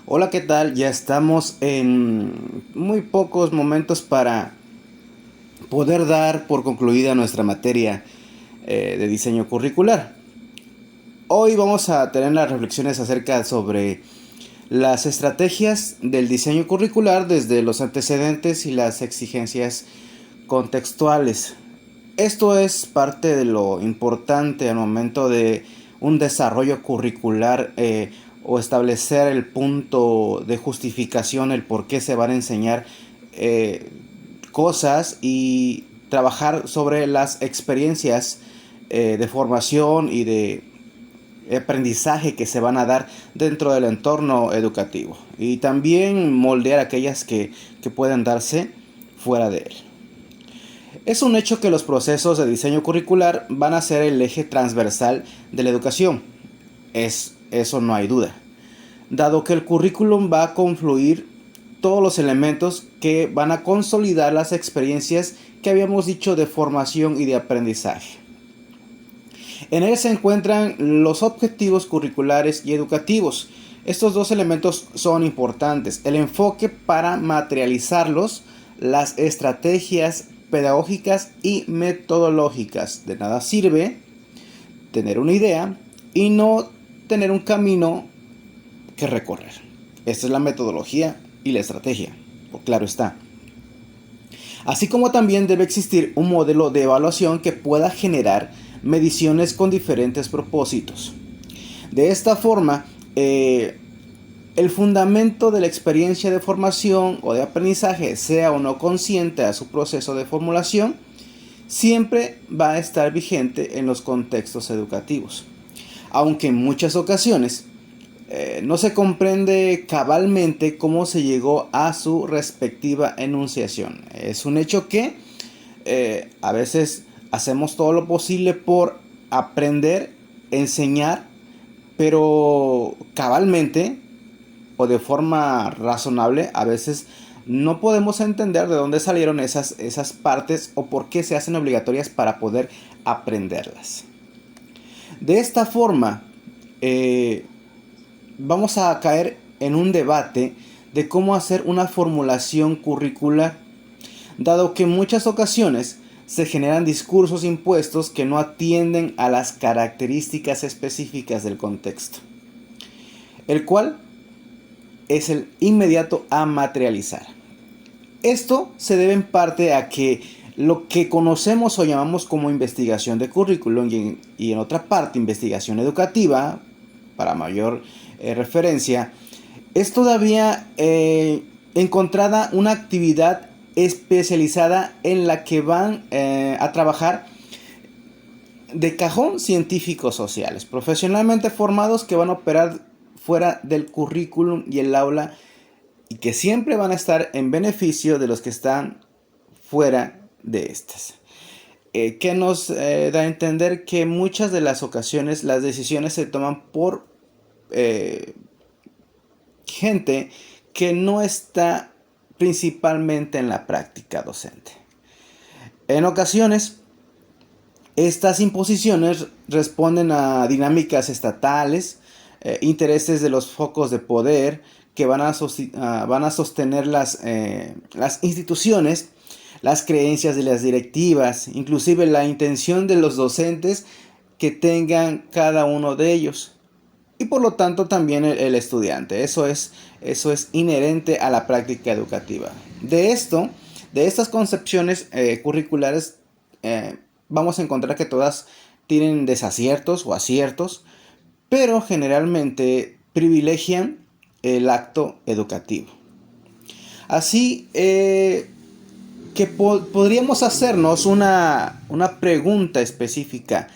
Hola, ¿qué tal? Ya estamos en muy pocos momentos para poder dar por concluida nuestra materia de diseño curricular. Hoy vamos a tener las reflexiones acerca sobre las estrategias del diseño curricular desde los antecedentes y las exigencias contextuales. Esto es parte de lo importante al momento de un desarrollo curricular o establecer el punto de justificación, el por qué se van a enseñar eh, cosas y trabajar sobre las experiencias de formación y de aprendizaje que se van a dar dentro del entorno educativo y también moldear aquellas que pueden darse fuera de él. Es un hecho que los procesos de diseño curricular van a ser el eje transversal de la educación. Eso no hay duda. Dado que el currículum va a confluir todos los elementos que van a consolidar las experiencias que habíamos dicho de formación y de aprendizaje. En él se encuentran los objetivos curriculares y educativos. Estos dos elementos son importantes. El enfoque para materializarlos, las estrategias pedagógicas y metodológicas. De nada sirve tener una idea y no tener un camino que recorrer. Esta es la metodología y la estrategia, claro está. Así como también debe existir un modelo de evaluación que pueda generar mediciones con diferentes propósitos. De esta forma, el fundamento de la experiencia de formación o de aprendizaje, sea o no consciente a su proceso de formulación, siempre va a estar vigente en los contextos educativos. Aunque en muchas ocasiones no se comprende cabalmente cómo se llegó a su respectiva enunciación. Es un hecho que a veces hacemos todo lo posible por aprender, enseñar, pero cabalmente o de forma razonable a veces no podemos entender de dónde salieron esas partes o por qué se hacen obligatorias para poder aprenderlas. De esta forma, vamos a caer en un debate de cómo hacer una formulación curricular, dado que en muchas ocasiones se generan discursos impuestos que no atienden a las características específicas del contexto, el cual es el inmediato a materializar. Esto se debe en parte a que lo que conocemos o llamamos como investigación de currículum y en otra parte investigación educativa, para mayor referencia, es todavía encontrada una actividad especializada en la que van a trabajar de cajón científicos sociales, profesionalmente formados que van a operar fuera del currículum y el aula y que siempre van a estar en beneficio de los que están fuera de estas. Que nos da a entender que muchas de las ocasiones las decisiones se toman por gente que no está principalmente en la práctica docente. En ocasiones, estas imposiciones responden a dinámicas estatales, intereses de los focos de poder que van a sostener las instituciones, las creencias de las directivas, inclusive la intención de los docentes que tengan cada uno de ellos. Y por lo tanto también el estudiante. Eso es inherente a la práctica educativa. De estas concepciones curriculares, vamos a encontrar que todas tienen desaciertos o aciertos, pero generalmente privilegian el acto educativo. Así que podríamos hacernos una pregunta específica.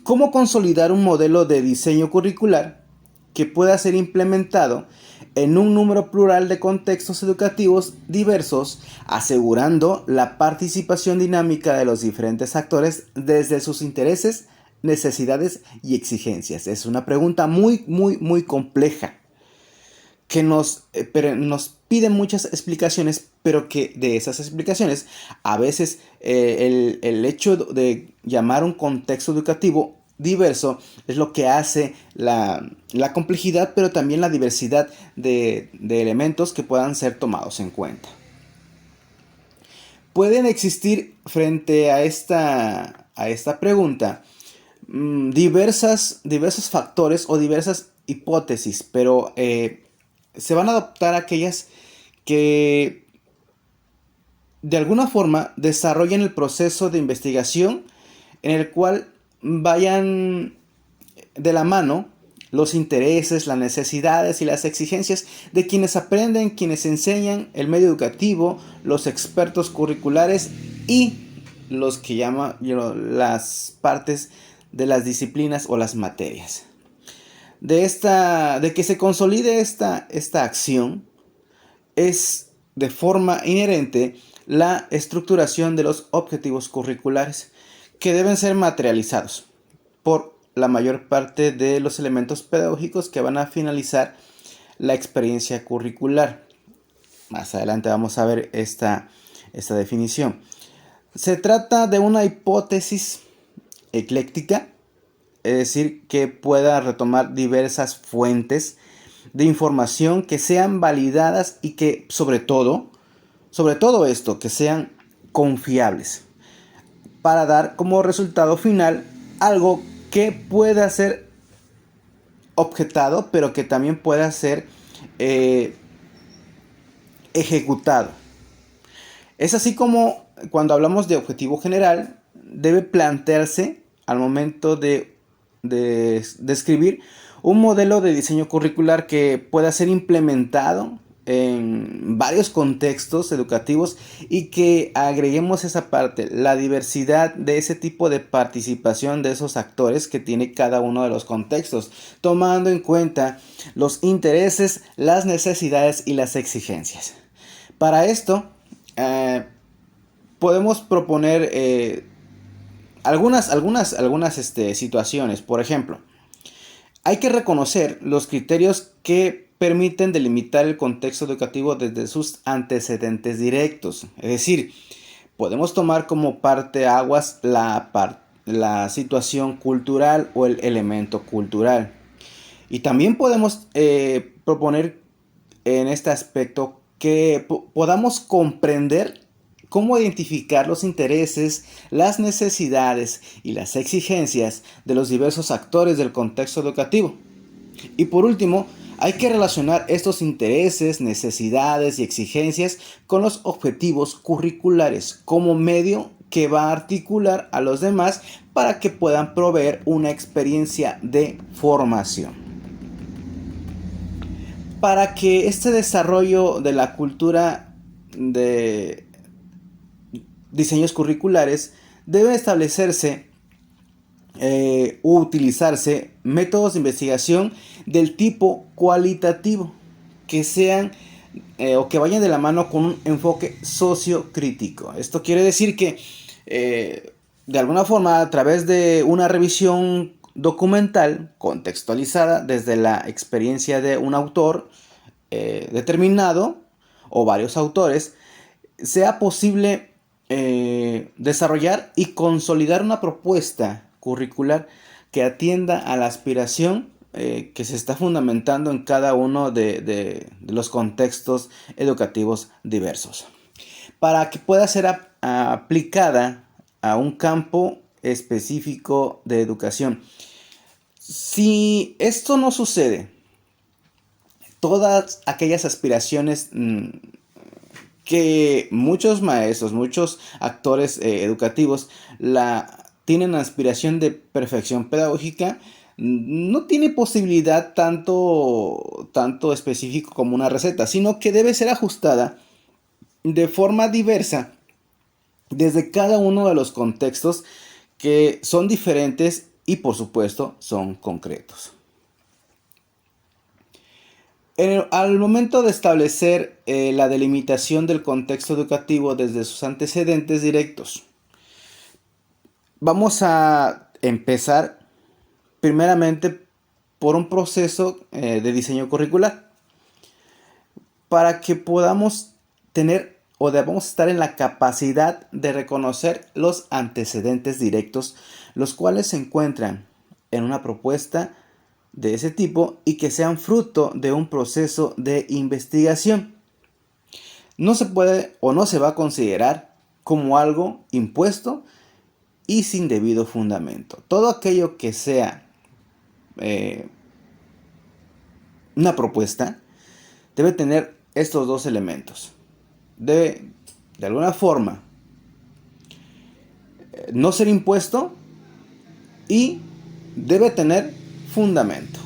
¿Cómo consolidar un modelo de diseño curricular que pueda ser implementado en un número plural de contextos educativos diversos, asegurando la participación dinámica de los diferentes actores desde sus intereses, necesidades y exigencias? Es una pregunta muy compleja que nos pide muchas explicaciones, pero que de esas explicaciones a veces el hecho de llamar un contexto educativo diverso es lo que hace la complejidad, pero también la diversidad de elementos que puedan ser tomados en cuenta. Pueden existir frente a esta pregunta diversos factores o diversas hipótesis, pero se van a adoptar aquellas que de alguna forma desarrollen el proceso de investigación en el cual vayan de la mano los intereses, las necesidades y las exigencias de quienes aprenden, quienes enseñan, el medio educativo, los expertos curriculares y los que llaman las partes de las disciplinas o las materias. De que se consolide esta acción es de forma inherente la estructuración de los objetivos curriculares que deben ser materializados por la mayor parte de los elementos pedagógicos que van a finalizar la experiencia curricular. Más adelante vamos a ver esta definición. Se trata de una hipótesis ecléctica, es decir, que pueda retomar diversas fuentes de información que sean validadas y que sobre todo esto, que sean confiables, para dar como resultado final algo que pueda ser objetado, pero que también pueda ser ejecutado. Es así como cuando hablamos de objetivo general, debe plantearse al momento de escribir un modelo de diseño curricular que pueda ser implementado en varios contextos educativos y que agreguemos esa parte, la diversidad de ese tipo de participación de esos actores que tiene cada uno de los contextos, tomando en cuenta los intereses, las necesidades y las exigencias. Para esto, podemos proponer algunas situaciones. Por ejemplo, hay que reconocer los criterios que permiten delimitar el contexto educativo desde sus antecedentes directos. Es decir, podemos tomar como parteaguas la situación cultural o el elemento cultural. Y también podemos proponer en este aspecto que podamos comprender cómo identificar los intereses, las necesidades y las exigencias de los diversos actores del contexto educativo. Y por último, hay que relacionar estos intereses, necesidades y exigencias con los objetivos curriculares como medio que va a articular a los demás para que puedan proveer una experiencia de formación. Para que este desarrollo de la cultura de diseños curriculares debe establecerse o utilizarse métodos de investigación del tipo cualitativo que sean o que vayan de la mano con un enfoque sociocrítico. Esto quiere decir que de alguna forma, a través de una revisión documental contextualizada desde la experiencia de un autor determinado o varios autores, sea posible desarrollar y consolidar una propuesta curricular que atienda a la aspiración que se está fundamentando en cada uno de los contextos educativos diversos, para que pueda ser aplicada a un campo específico de educación. Si esto no sucede, todas aquellas aspiraciones que muchos maestros, muchos actores educativos tienen aspiración de perfección pedagógica, no tiene posibilidad tanto específico como una receta, sino que debe ser ajustada de forma diversa desde cada uno de los contextos que son diferentes y por supuesto son concretos. Al momento de establecer la delimitación del contexto educativo desde sus antecedentes directos, vamos a empezar primeramente por un proceso de diseño curricular para que podamos tener o debamos estar en la capacidad de reconocer los antecedentes directos, los cuales se encuentran en una propuesta de ese tipo y que sean fruto de un proceso de investigación. No se puede o no se va a considerar como algo impuesto y sin debido fundamento. Todo aquello que sea una propuesta debe tener estos dos elementos. Debe, de alguna forma, no ser impuesto y debe tener fundamento.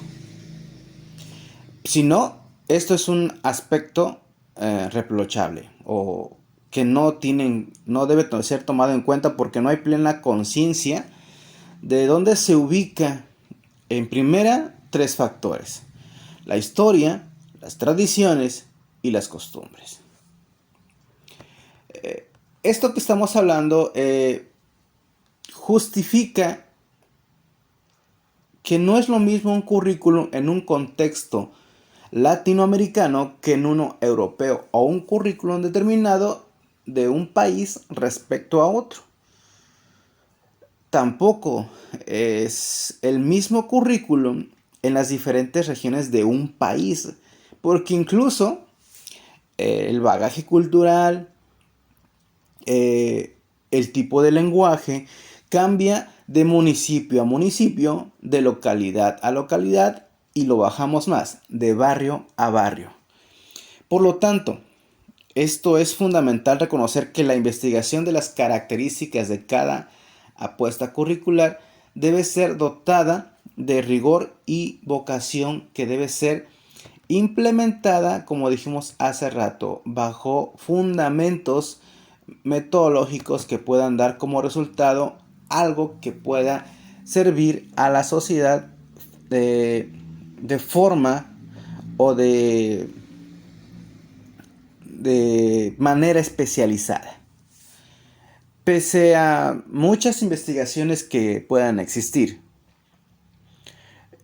Si no, esto es un aspecto reprochable o que no debe ser tomado en cuenta porque no hay plena conciencia de dónde se ubica en primera 3 factores: la historia, las tradiciones y las costumbres. Esto que estamos hablando justifica que no es lo mismo un currículum en un contexto latinoamericano que en uno europeo, o un currículum determinado de un país respecto a otro. Tampoco es el mismo currículum en las diferentes regiones de un país, porque incluso el bagaje cultural, el tipo de lenguaje cambia de municipio a municipio, de localidad a localidad, y lo bajamos más, de barrio a barrio. Por lo tanto, esto es fundamental reconocer que la investigación de las características de cada apuesta curricular debe ser dotada de rigor y vocación, que debe ser implementada, como dijimos hace rato, bajo fundamentos metodológicos que puedan dar como resultado algo que pueda servir a la sociedad de forma o de manera especializada. Pese a muchas investigaciones que puedan existir,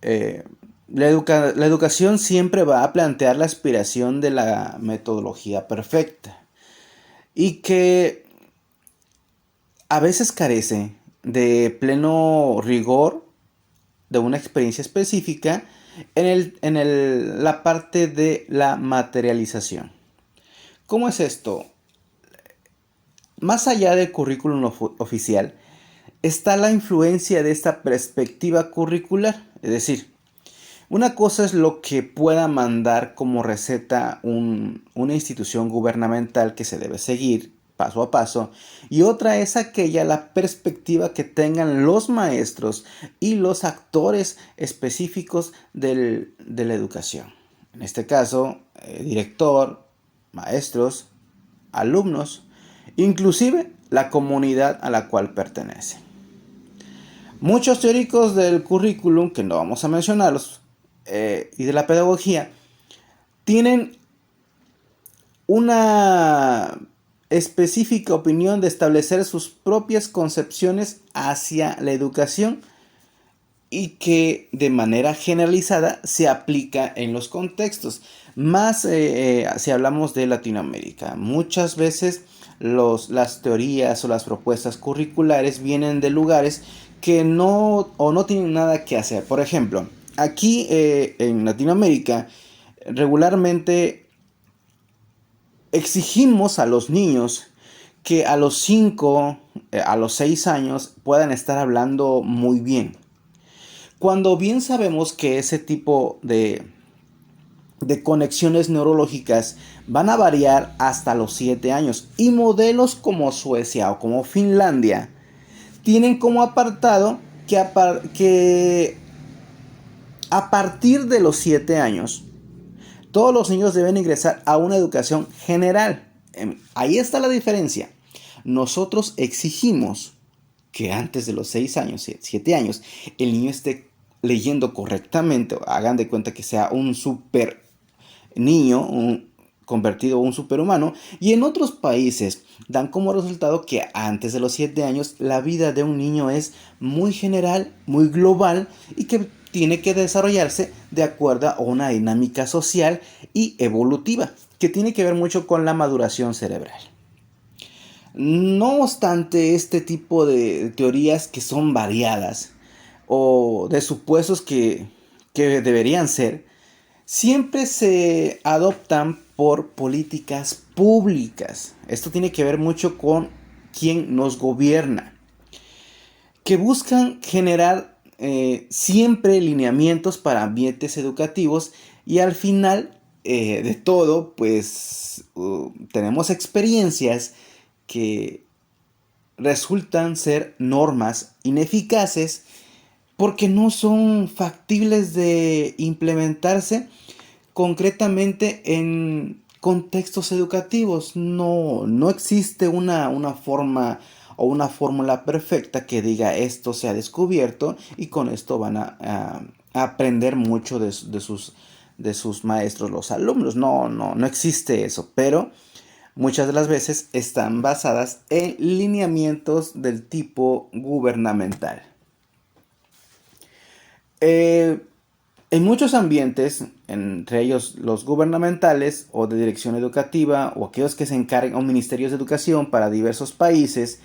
la educación siempre va a plantear la aspiración de la metodología perfecta y que a veces carece de pleno rigor de una experiencia específica en la parte de la materialización. ¿Cómo es esto? Más allá del currículum oficial, está la influencia de esta perspectiva curricular. Es decir, una cosa es lo que pueda mandar como receta una institución gubernamental que se debe seguir paso a paso, y otra es la perspectiva que tengan los maestros y los actores específicos de la educación. En este caso, director, maestros, alumnos, inclusive la comunidad a la cual pertenece. Muchos teóricos del currículum, que no vamos a mencionarlos, y de la pedagogía, tienen una específica opinión de establecer sus propias concepciones hacia la educación y que de manera generalizada se aplica en los contextos. Más si hablamos de Latinoamérica, muchas veces las teorías o las propuestas curriculares vienen de lugares que no tienen nada que hacer. Por ejemplo, aquí en Latinoamérica regularmente exigimos a los niños que a los 5, a los 6 años puedan estar hablando muy bien, cuando bien sabemos que ese tipo de conexiones neurológicas van a variar hasta los 7 años, y modelos como Suecia o como Finlandia tienen como apartado que a partir de los 7 años todos los niños deben ingresar a una educación general. Ahí está la diferencia. Nosotros exigimos que antes de los 6 años, 7 años, el niño esté leyendo correctamente. Hagan de cuenta que sea un super niño, convertido a un superhumano. Y en otros países dan como resultado que antes de los 7 años la vida de un niño es muy general, muy global, y que tiene que desarrollarse de acuerdo a una dinámica social y evolutiva que tiene que ver mucho con la maduración cerebral. No obstante, este tipo de teorías, que son variadas, o de supuestos que deberían ser, siempre se adoptan por políticas públicas. Esto tiene que ver mucho con quien nos gobierna, que buscan generar siempre lineamientos para ambientes educativos y al final de todo, pues tenemos experiencias que resultan ser normas ineficaces porque no son factibles de implementarse concretamente en contextos educativos. No existe una forma o una fórmula perfecta que diga esto se ha descubierto y con esto van a aprender mucho de sus maestros los alumnos. No existe eso, pero muchas de las veces están basadas en lineamientos del tipo gubernamental. Eh, en muchos ambientes, entre ellos los gubernamentales o de dirección educativa o aquellos que se encargan o ministerios de educación para diversos países,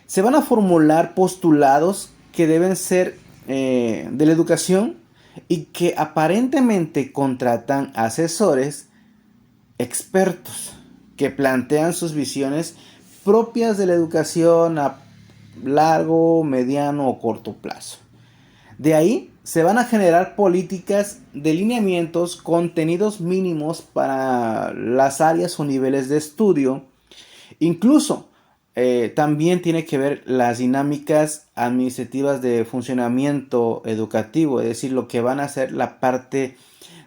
se van a formular postulados que deben ser de la educación y que aparentemente contratan asesores expertos que plantean sus visiones propias de la educación a largo, mediano o corto plazo. De ahí se van a generar políticas de lineamientos, contenidos mínimos para las áreas o niveles de estudio. Incluso también tiene que ver las dinámicas administrativas de funcionamiento educativo, es decir, lo que van a hacer la parte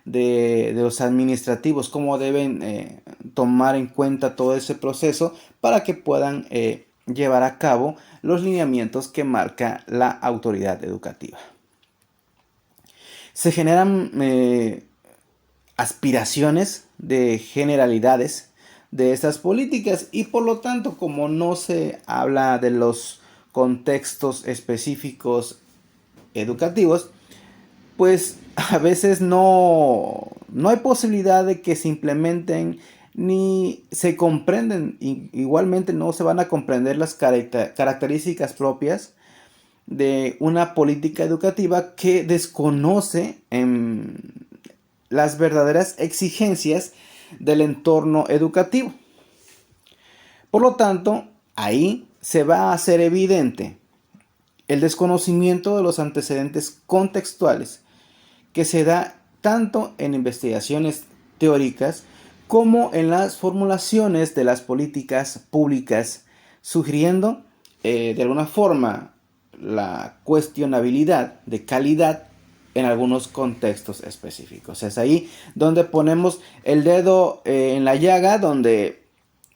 de los administrativos, cómo deben tomar en cuenta todo ese proceso para que puedan llevar a cabo los lineamientos que marca la autoridad educativa. Se generan aspiraciones de generalidades de estas políticas y por lo tanto, como no se habla de los contextos específicos educativos, pues a veces no hay posibilidad de que se implementen ni se comprenden. Igualmente no se van a comprender las características propias de una política educativa que desconoce las verdaderas exigencias del entorno educativo. Por lo tanto, ahí se va a hacer evidente el desconocimiento de los antecedentes contextuales que se da tanto en investigaciones teóricas como en las formulaciones de las políticas públicas, sugiriendo de alguna forma la cuestionabilidad de calidad en algunos contextos específicos. Es ahí donde ponemos el dedo en la llaga, donde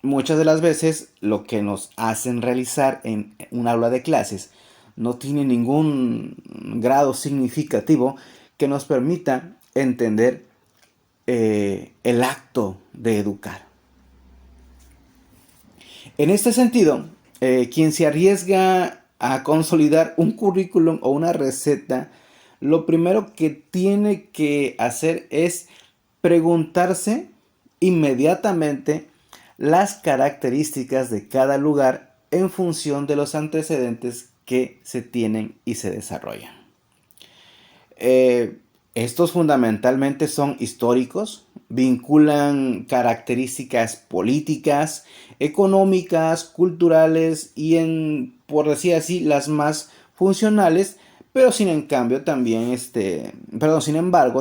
muchas de las veces lo que nos hacen realizar en un aula de clases no tiene ningún grado significativo que nos permita entender el acto de educar. En este sentido, quien se arriesga a consolidar un currículum o una receta, lo primero que tiene que hacer es preguntarse inmediatamente las características de cada lugar en función de los antecedentes que se tienen y se desarrollan. Estos fundamentalmente son históricos, vinculan características políticas, económicas, culturales y por decir así, las más funcionales, pero sin embargo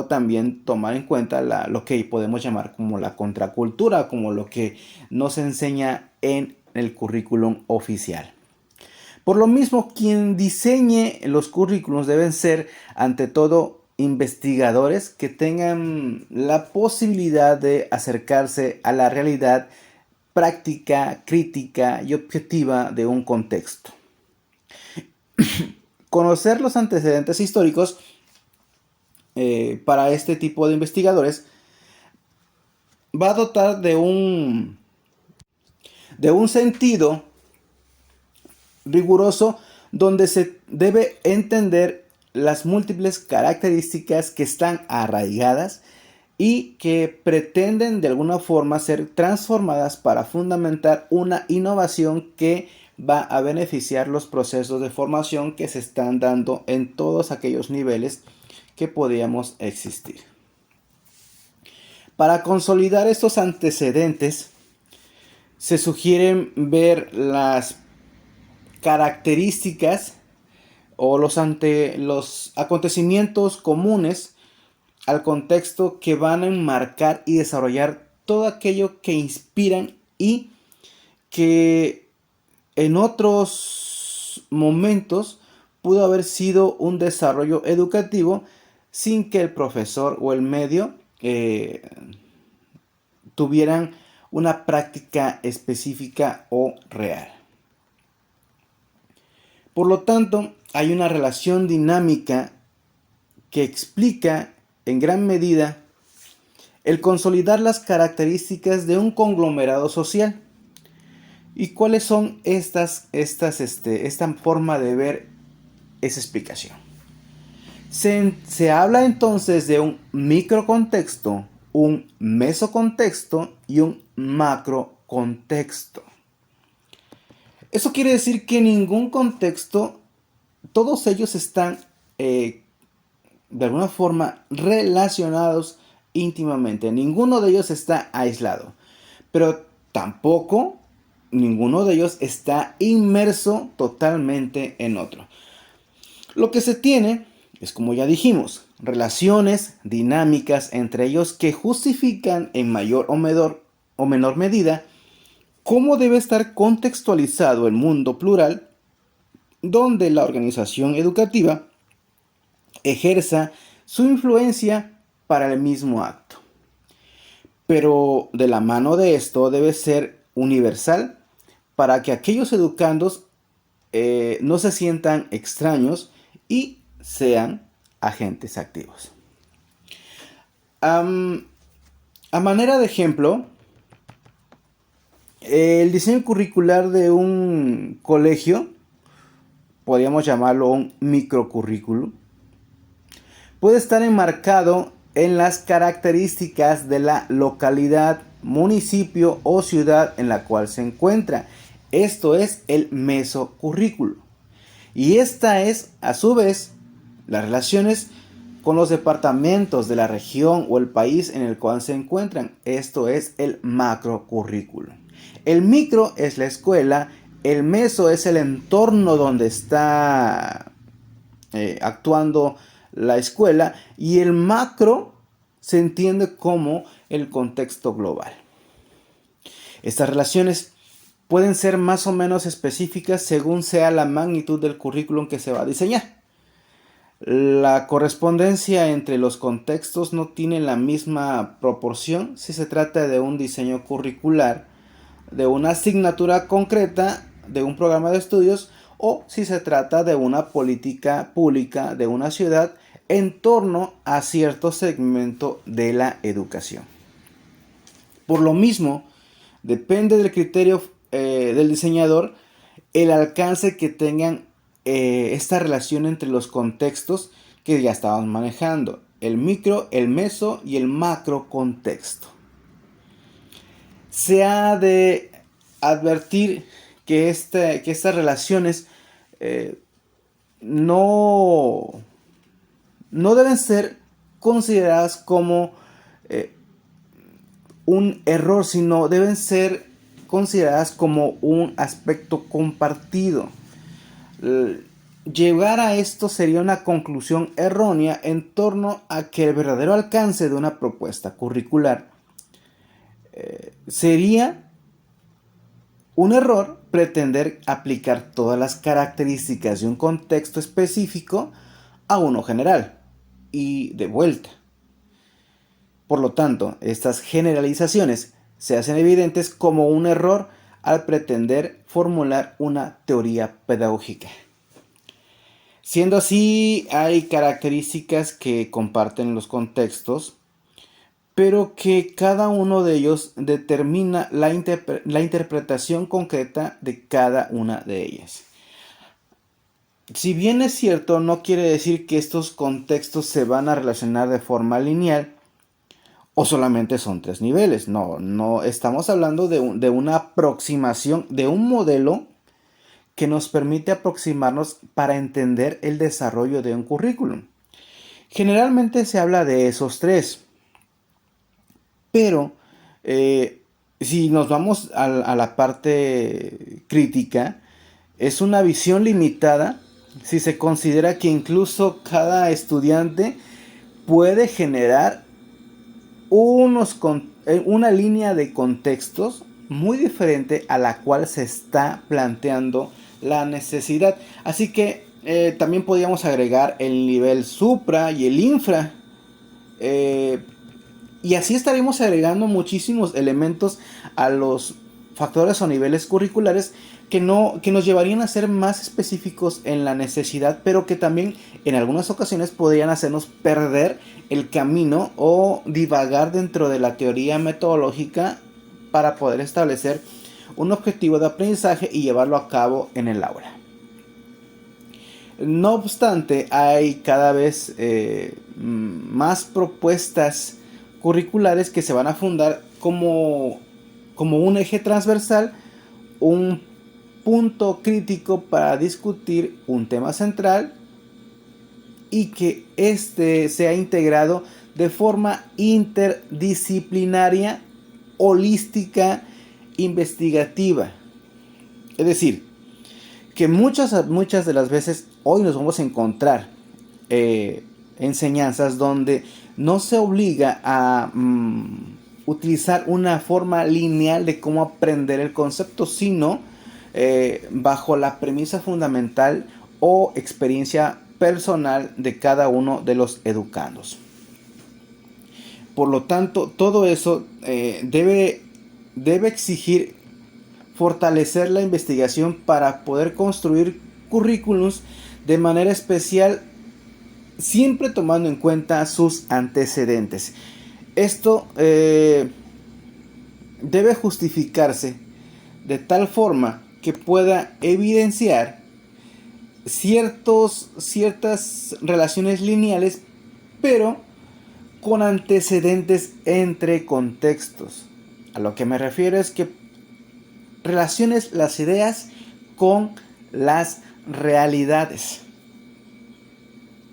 también tomar en cuenta lo que podemos llamar como la contracultura, como lo que nos enseña en el currículum oficial. Por lo mismo, quien diseñe los currículums deben ser, ante todo, investigadores que tengan la posibilidad de acercarse a la realidad práctica, crítica y objetiva de un contexto. Conocer los antecedentes históricos para este tipo de investigadores va a dotar de un sentido riguroso donde se debe entender las múltiples características que están arraigadas y que pretenden de alguna forma ser transformadas para fundamentar una innovación que va a beneficiar los procesos de formación que se están dando en todos aquellos niveles que podíamos existir. Para consolidar estos antecedentes, se sugieren ver las características o los acontecimientos comunes al contexto que van a enmarcar y desarrollar todo aquello que inspiran y que en otros momentos pudo haber sido un desarrollo educativo sin que el profesor o el medio tuvieran una práctica específica o real. Por lo tanto, hay una relación dinámica que explica en gran medida el consolidar las características de un conglomerado social. ¿Y cuáles son esta forma de ver esa explicación? Se habla entonces de un microcontexto, un mesocontexto y un macrocontexto. Eso quiere decir que en ningún contexto, todos ellos están de alguna forma relacionados íntimamente. Ninguno de ellos está aislado, pero tampoco ninguno de ellos está inmerso totalmente en otro. Lo que se tiene es, como ya dijimos, relaciones dinámicas entre ellos que justifican en mayor o menor medida cómo debe estar contextualizado el mundo plural donde la organización educativa ejerza su influencia para el mismo acto. Pero de la mano de esto debe ser universal para que aquellos educandos no se sientan extraños y sean agentes activos. A manera de ejemplo, el diseño curricular de un colegio, podríamos llamarlo un microcurrículo, puede estar enmarcado en las características de la localidad, municipio o ciudad en la cual se encuentra. Esto es el mesocurrículo. Y esta es, a su vez, las relaciones con los departamentos de la región o el país en el cual se encuentran. Esto es el macrocurrículo. El micro es la escuela, el meso es el entorno donde está actuando la escuela y el macro se entiende como el contexto global. Estas relaciones pueden ser más o menos específicas según sea la magnitud del currículum que se va a diseñar. La correspondencia entre los contextos no tiene la misma proporción si se trata de un diseño curricular, de una asignatura concreta, de un programa de estudios o si se trata de una política pública de una ciudad en torno a cierto segmento de la educación. Por lo mismo, depende del criterio del diseñador el alcance que tengan esta relación entre los contextos que ya estábamos manejando, el micro, el meso y el macro contexto. Se ha de advertir que estas relaciones no deben ser consideradas como un error, sino deben ser consideradas como un aspecto compartido. Llegar a esto sería una conclusión errónea en torno a que el verdadero alcance de una propuesta curricular sería un error pretender aplicar todas las características de un contexto específico a uno general y de vuelta. Por lo tanto, estas generalizaciones se hacen evidentes como un error al pretender formular una teoría pedagógica. Siendo así, hay características que comparten los contextos, pero que cada uno de ellos determina la interpretación concreta de cada una de ellas. Si bien es cierto, no quiere decir que estos contextos se van a relacionar de forma lineal o solamente son 3 niveles. No estamos hablando de una aproximación, de un modelo que nos permite aproximarnos para entender el desarrollo de un currículum. Generalmente se habla de esos tres, pero si nos vamos a la parte crítica, es una visión limitada si se considera que incluso cada estudiante puede generar una línea de contextos muy diferente a la cual se está planteando la necesidad. Así que también podríamos agregar el nivel supra y el infra. Y así estaremos agregando muchísimos elementos a los factores o niveles curriculares que nos llevarían a ser más específicos en la necesidad, pero que también en algunas ocasiones podrían hacernos perder el camino o divagar dentro de la teoría metodológica para poder establecer un objetivo de aprendizaje y llevarlo a cabo en el aula. No obstante, hay cada vez más propuestas curriculares que se van a fundar como un eje transversal, un punto crítico para discutir un tema central y que éste sea integrado de forma interdisciplinaria, holística, investigativa. Es decir, que muchas de las veces hoy nos vamos a encontrar enseñanzas donde no se obliga a utilizar una forma lineal de cómo aprender el concepto, sino bajo la premisa fundamental o experiencia personal de cada uno de los educandos. Por lo tanto, todo eso debe exigir fortalecer la investigación para poder construir currículums de manera especial, siempre tomando en cuenta sus antecedentes. Esto debe justificarse de tal forma que pueda evidenciar ciertas relaciones lineales, pero con antecedentes entre contextos. A lo que me refiero es que relaciones las ideas con las realidades.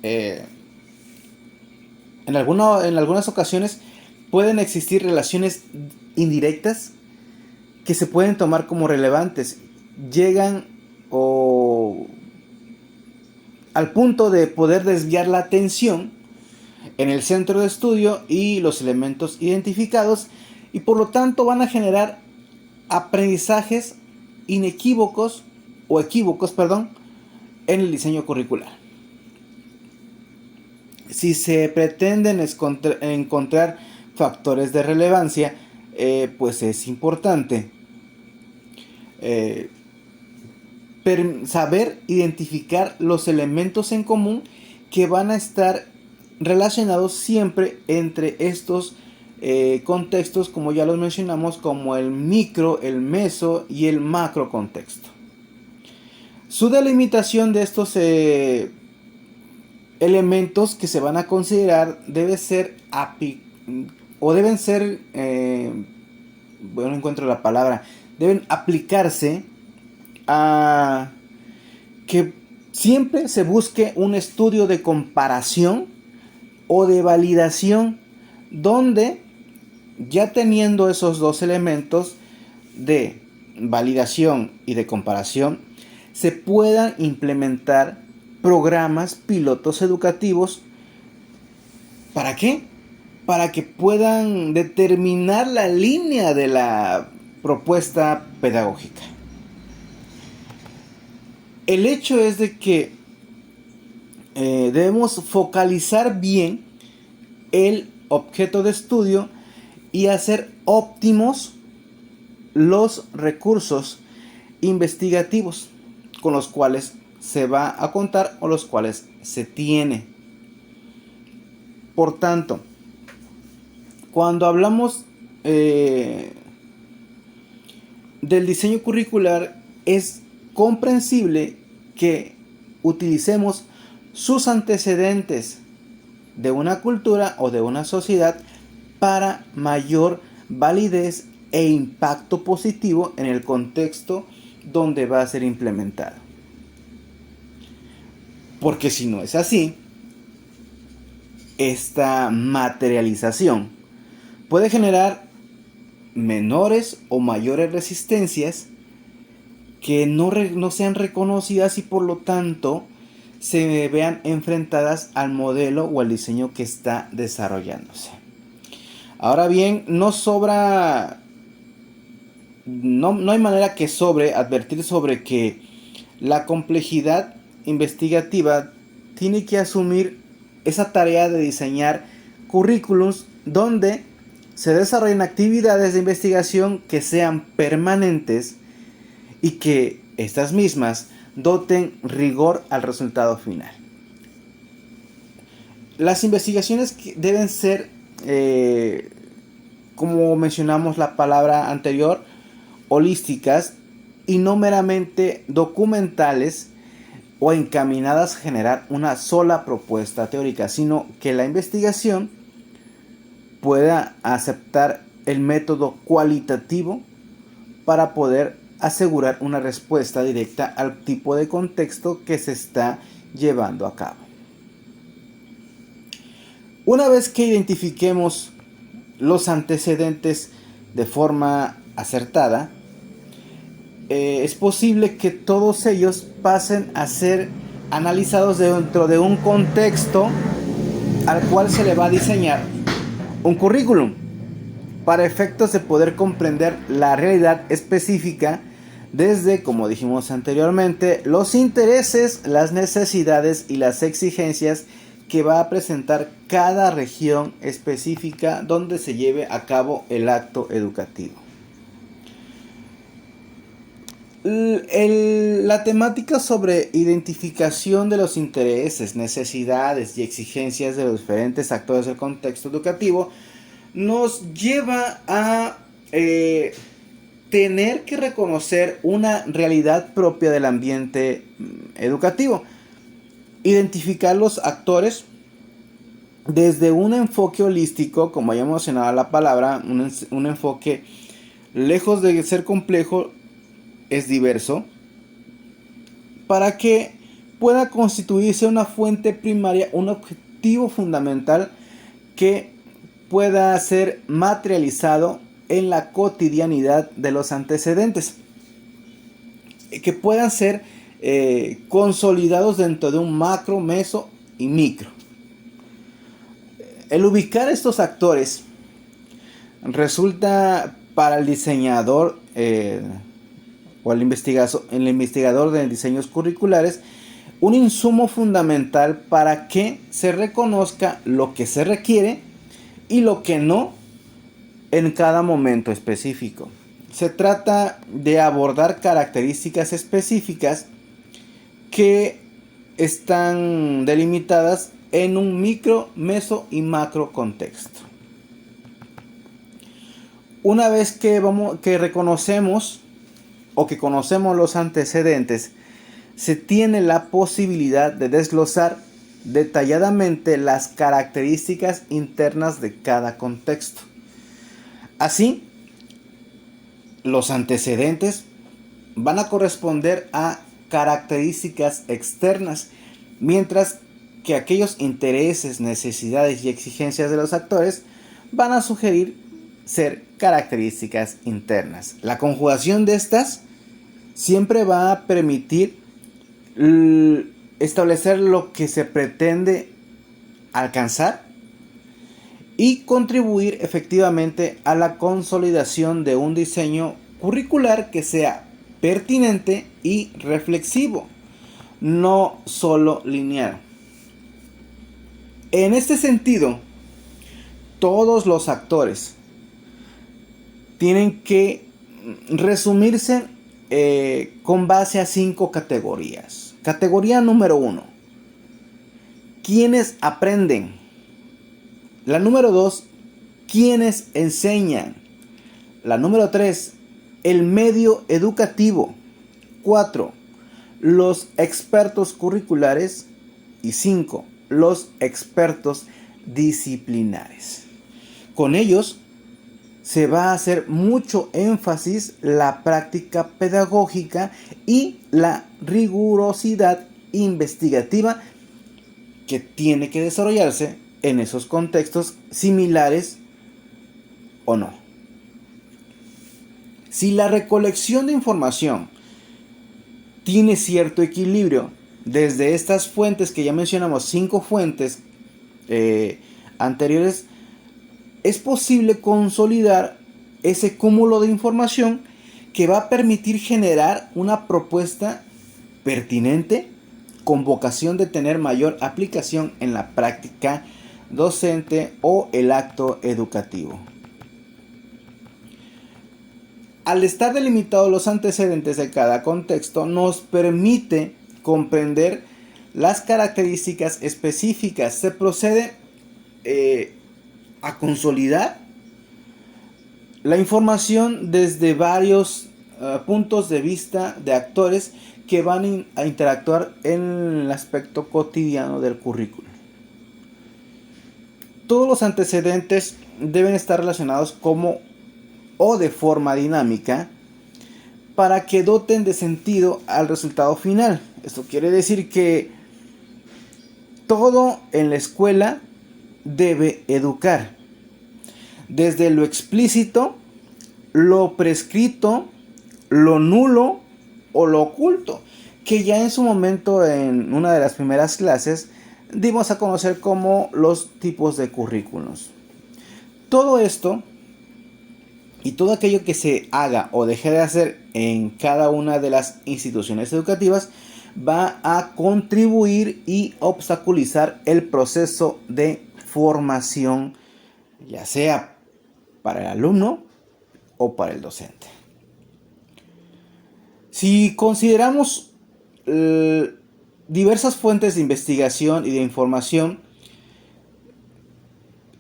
En algunas ocasiones pueden existir relaciones indirectas que se pueden tomar como relevantes. Llegan al punto de poder desviar la atención en el centro de estudio y los elementos identificados, y por lo tanto van a generar aprendizajes inequívocos o equívocos, en el diseño curricular. Si se pretenden encontrar factores de relevancia, pues es importante saber identificar los elementos en común que van a estar relacionados siempre entre estos contextos, como ya los mencionamos, como el micro, el meso y el macro contexto. Su delimitación de estos elementos que se van a considerar deben aplicarse a que siempre se busque un estudio de comparación o de validación, donde ya teniendo esos dos elementos de validación y de comparación, se puedan implementar programas pilotos educativos. ¿Para qué? Para que puedan determinar la línea de la propuesta pedagógica. El hecho es de que debemos focalizar bien el objeto de estudio y hacer óptimos los recursos investigativos con los cuales se va a contar o los cuales se tiene. Por tanto, cuando hablamos del diseño curricular, es comprensible que utilicemos sus antecedentes de una cultura o de una sociedad para mayor validez e impacto positivo en el contexto donde va a ser implementado. Porque si no es así, esta materialización puede generar menores o mayores resistencias que no sean reconocidas y por lo tanto se vean enfrentadas al modelo o al diseño que está desarrollándose. Ahora bien, no hay manera que sobre advertir sobre que la complejidad investigativa tiene que asumir esa tarea de diseñar currículums donde se desarrollen actividades de investigación que sean permanentes y que estas mismas doten rigor al resultado final. Las investigaciones deben ser, como mencionamos la palabra anterior, holísticas y no meramente documentales o encaminadas a generar una sola propuesta teórica, sino que la investigación pueda aceptar el método cualitativo para poder asegurar una respuesta directa al tipo de contexto que se está llevando a cabo. Una vez que identifiquemos los antecedentes de forma acertada, es posible que todos ellos pasen a ser analizados dentro de un contexto al cual se le va a diseñar un currículum para efectos de poder comprender la realidad específica desde, como dijimos anteriormente, los intereses, las necesidades y las exigencias que va a presentar cada región específica donde se lleve a cabo el acto educativo. La temática sobre identificación de los intereses, necesidades y exigencias de los diferentes actores del contexto educativo nos lleva a tener que reconocer una realidad propia del ambiente educativo. Identificar los actores desde un enfoque holístico, como ya mencionaba la palabra, un enfoque lejos de ser complejo, es diverso, para que pueda constituirse una fuente primaria, un objetivo fundamental que pueda ser materializado en la cotidianidad de los antecedentes, que puedan ser consolidados dentro de un macro, meso y micro. El ubicar estos actores resulta para el diseñador o el investigador de diseños curriculares un insumo fundamental para que se reconozca lo que se requiere y lo que no en cada momento específico. Se trata de abordar características específicas que están delimitadas en un micro, meso y macro contexto. Una vez que reconocemos o que conocemos los antecedentes, se tiene la posibilidad de desglosar detalladamente las características internas de cada contexto. Así, los antecedentes van a corresponder a características externas, mientras que aquellos intereses, necesidades y exigencias de los actores van a sugerir ser características internas. La conjugación de estas siempre va a permitir establecer lo que se pretende alcanzar y contribuir efectivamente a la consolidación de un diseño curricular que sea pertinente y reflexivo, no solo lineal. En este sentido, todos los actores tienen que resumirse con base a 5 categorías. Categoría número 1, ¿quiénes aprenden? La número 2, ¿quiénes enseñan? La número 3, el medio educativo. 4, los expertos curriculares. Y 5, los expertos disciplinares. Con ellos se va a hacer mucho énfasis la práctica pedagógica y la rigurosidad investigativa que tiene que desarrollarse en esos contextos similares o no. Si la recolección de información tiene cierto equilibrio desde estas fuentes que ya mencionamos, 5 fuentes anteriores, es posible consolidar ese cúmulo de información que va a permitir generar una propuesta pertinente con vocación de tener mayor aplicación en la práctica docente o el acto educativo. Al estar delimitados los antecedentes de cada contexto, nos permite comprender las características específicas. Se procede a consolidar la información desde varios puntos de vista de actores que van a interactuar en el aspecto cotidiano del currículo. Todos los antecedentes deben estar relacionados como o de forma dinámica para que doten de sentido al resultado final. Esto quiere decir que todo en la escuela debe educar, desde lo explícito, lo prescrito, lo nulo o lo oculto, que ya en su momento en una de las primeras clases dimos a conocer como los tipos de currículos. Todo esto y todo aquello que se haga o deje de hacer en cada una de las instituciones educativas va a contribuir y obstaculizar el proceso de formación, ya sea para el alumno o para el docente. Si consideramos diversas fuentes de investigación y de información,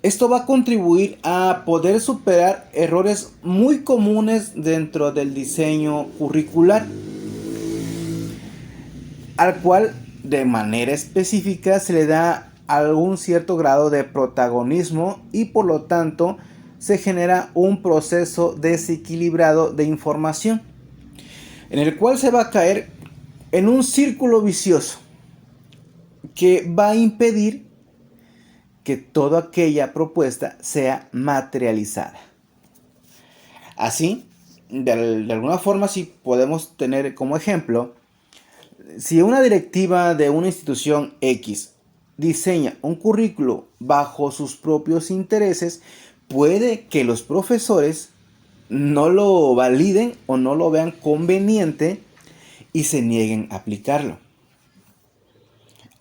esto va a contribuir a poder superar errores muy comunes dentro del diseño curricular, al cual de manera específica se le da algún cierto grado de protagonismo y por lo tanto se genera un proceso desequilibrado de información, en el cual se va a caer en un círculo vicioso que va a impedir que toda aquella propuesta sea materializada. Así, de alguna forma, si podemos tener como ejemplo, si una directiva de una institución X diseña un currículo bajo sus propios intereses, puede que los profesores no lo validen o no lo vean conveniente y se nieguen a aplicarlo.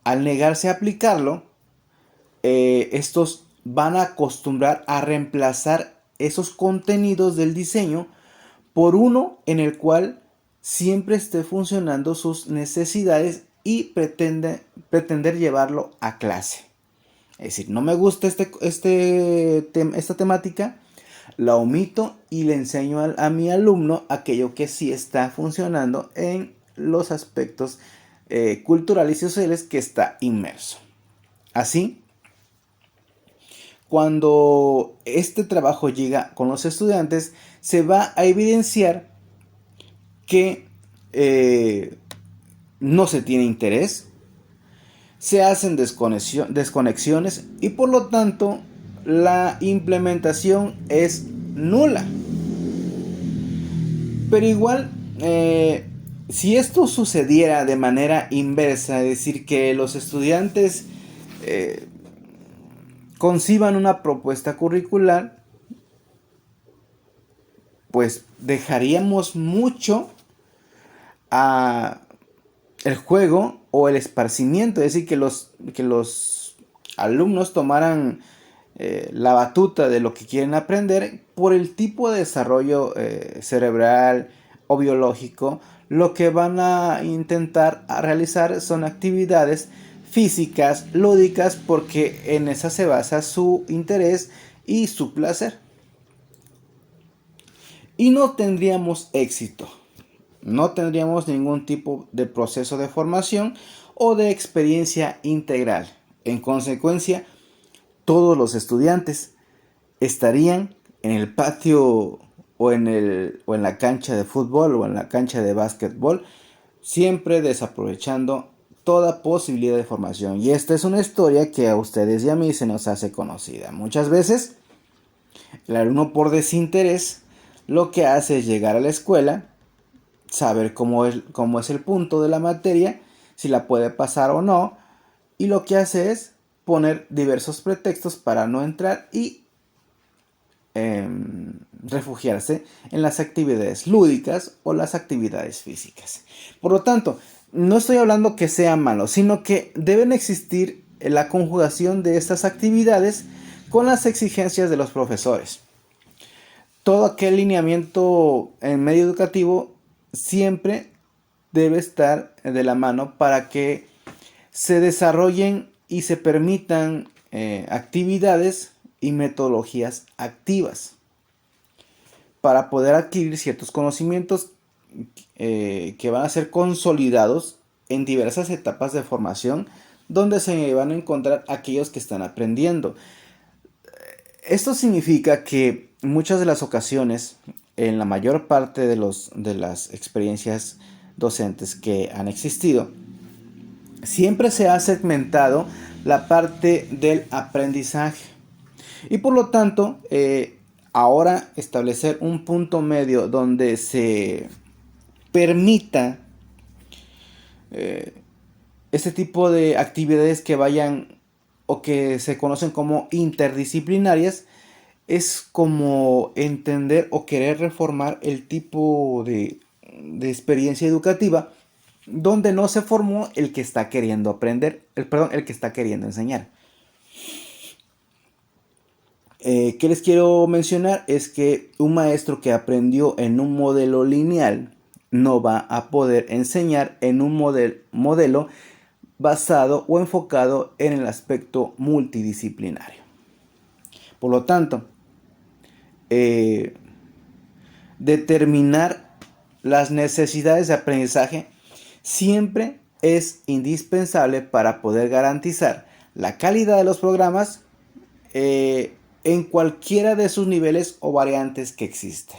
Al negarse a aplicarlo, estos van a acostumbrar a reemplazar esos contenidos del diseño por uno en el cual siempre esté funcionando sus necesidades y pretender llevarlo a clase. Es decir, no me gusta esta temática, la omito y le enseño a mi alumno aquello que sí está funcionando en los aspectos culturales y sociales que está inmerso. Así, cuando este trabajo llega con los estudiantes, se va a evidenciar que no se tiene interés, se hacen desconexiones y por lo tanto la implementación es nula. Pero igual, si esto sucediera de manera inversa, es decir, que los estudiantes conciban una propuesta curricular, pues dejaríamos mucho a el juego o el esparcimiento, es decir, que los alumnos tomaran la batuta de lo que quieren aprender por el tipo de desarrollo cerebral o biológico. Lo que van a intentar realizar son actividades físicas, lúdicas, porque en esa se basa su interés y su placer. Y no tendríamos éxito, no tendríamos ningún tipo de proceso de formación o de experiencia integral. En consecuencia, todos los estudiantes estarían en el patio o en la cancha de fútbol o en la cancha de básquetbol, siempre desaprovechando toda posibilidad de formación. Y esta es una historia que a ustedes y a mí se nos hace conocida. Muchas veces el alumno por desinterés lo que hace es llegar a la escuela, saber cómo es el punto de la materia, si la puede pasar o no, y lo que hace es poner diversos pretextos para no entrar y refugiarse en las actividades lúdicas o las actividades físicas. Por lo tanto, no estoy hablando que sea malo, sino que deben existir la conjugación de estas actividades con las exigencias de los profesores. Todo aquel lineamiento en medio educativo siempre debe estar de la mano para que se desarrollen y se permitan actividades y metodologías activas para poder adquirir ciertos conocimientos que van a ser consolidados en diversas etapas de formación donde se van a encontrar aquellos que están aprendiendo. Esto significa que muchas de las ocasiones, en la mayor parte de las experiencias docentes que han existido, siempre se ha segmentado la parte del aprendizaje. Y por lo tanto, ahora establecer un punto medio donde se permita este tipo de actividades que vayan o que se conocen como interdisciplinarias, es como entender o querer reformar el tipo de experiencia educativa donde no se formó el que está queriendo aprender, el que está queriendo enseñar. ¿Qué les quiero mencionar? Es que un maestro que aprendió en un modelo lineal no va a poder enseñar en un modelo basado o enfocado en el aspecto multidisciplinario. Por lo tanto, determinar las necesidades de aprendizaje siempre es indispensable para poder garantizar la calidad de los programas en cualquiera de sus niveles o variantes que existe.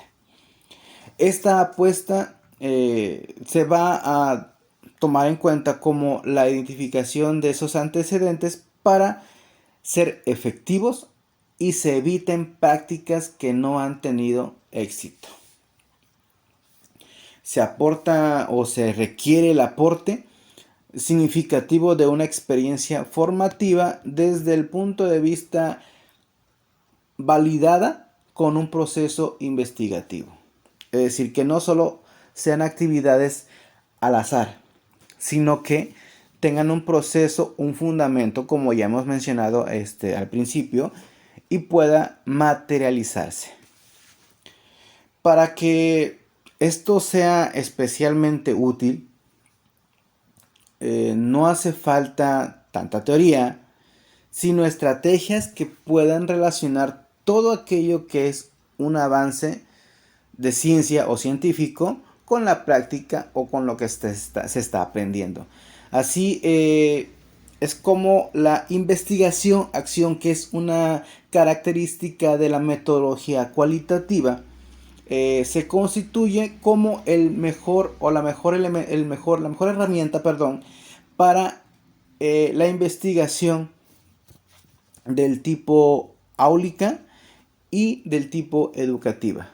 Esta apuesta se va a tomar en cuenta como la identificación de esos antecedentes para ser efectivos y se eviten prácticas que no han tenido éxito. Se aporta o se requiere el aporte significativo de una experiencia formativa desde el punto de vista validada con un proceso investigativo. Es decir, que no solo sean actividades al azar, sino que tengan un proceso, un fundamento, como ya hemos mencionado al principio, y pueda materializarse. Para que esto sea especialmente útil, no hace falta tanta teoría, sino estrategias que puedan relacionar todo aquello que es un avance de ciencia o científico con la práctica o con lo que se está aprendiendo. Así es como la investigación-acción, que es una característica de la metodología cualitativa, se constituye como el mejor o la mejor herramienta, para la investigación del tipo áulica y del tipo educativa.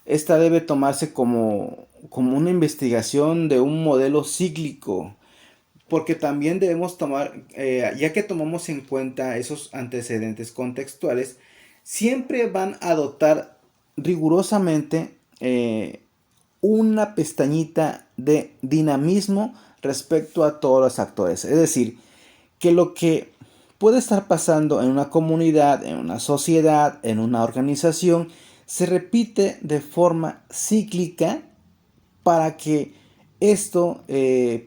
Esta debe tomarse como una investigación de un modelo cíclico, porque también debemos tomar, ya que tomamos en cuenta esos antecedentes contextuales, siempre van a adoptar rigurosamente una pestañita de dinamismo respecto a todos los actores. Es decir, que lo que puede estar pasando en una comunidad, en una sociedad, en una organización, se repite de forma cíclica para que esto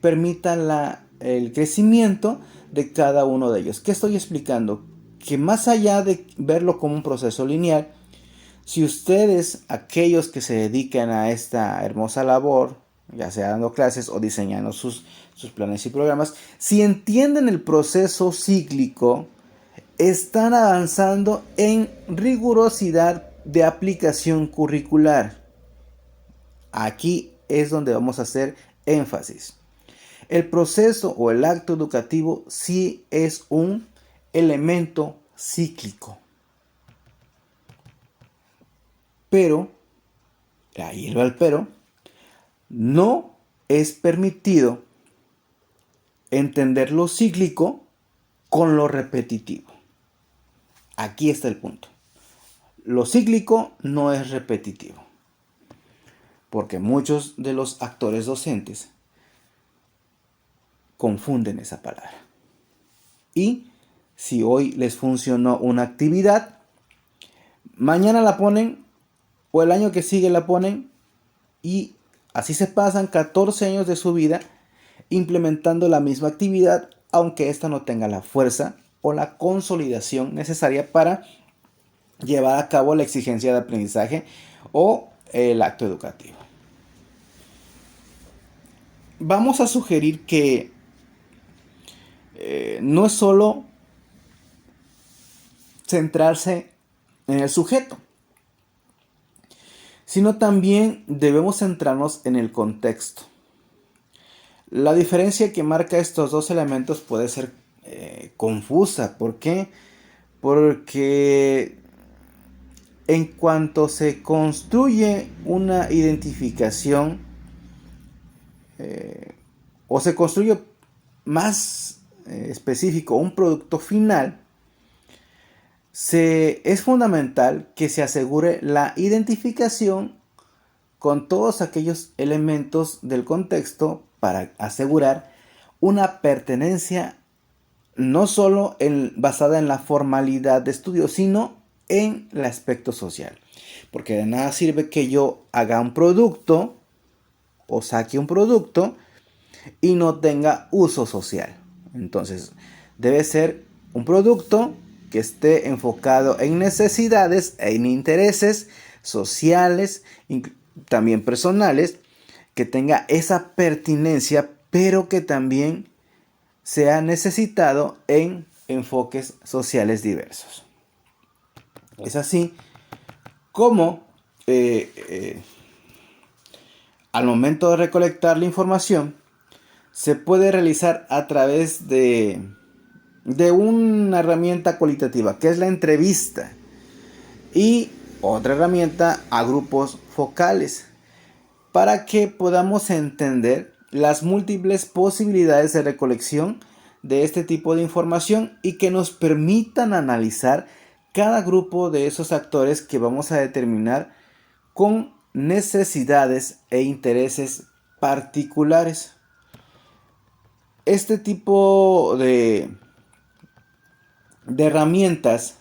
permita el crecimiento de cada uno de ellos. ¿Qué estoy explicando? Que más allá de verlo como un proceso lineal, si ustedes, aquellos que se dedican a esta hermosa labor, ya sea dando clases o diseñando sus planes y programas, si entienden el proceso cíclico, están avanzando en rigurosidad de aplicación curricular. Aquí es donde vamos a hacer énfasis. El proceso o el acto educativo sí es un elemento cíclico. Pero, ahí va el pero, no es permitido entender lo cíclico con lo repetitivo. Aquí está el punto. Lo cíclico no es repetitivo, porque muchos de los actores docentes confunden esa palabra. Y si hoy les funcionó una actividad, mañana la ponen o el año que sigue la ponen y así se pasan 14 años de su vida implementando la misma actividad, aunque ésta no tenga la fuerza o la consolidación necesaria para llevar a cabo la exigencia de aprendizaje o el acto educativo. Vamos a sugerir que no es solo centrarse en el sujeto, sino también debemos centrarnos en el contexto. La diferencia que marca estos dos elementos puede ser confusa. ¿Por qué? Porque en cuanto se construye una identificación o se construye más específico un producto final, es fundamental que se asegure la identificación con todos aquellos elementos del contexto para asegurar una pertenencia no solo basada en la formalidad de estudio, sino en el aspecto social. Porque de nada sirve que yo haga un producto o saque un producto y no tenga uso social. Entonces, debe ser un producto que esté enfocado en necesidades e en intereses sociales, también personales, que tenga esa pertinencia, pero que también sea necesitado en enfoques sociales diversos. Es así como al momento de recolectar la información se puede realizar a través de una herramienta cualitativa, que es la entrevista, y otra herramienta a grupos focales, para que podamos entender las múltiples posibilidades de recolección de este tipo de información y que nos permitan analizar cada grupo de esos actores que vamos a determinar con necesidades e intereses particulares. Este tipo de herramientas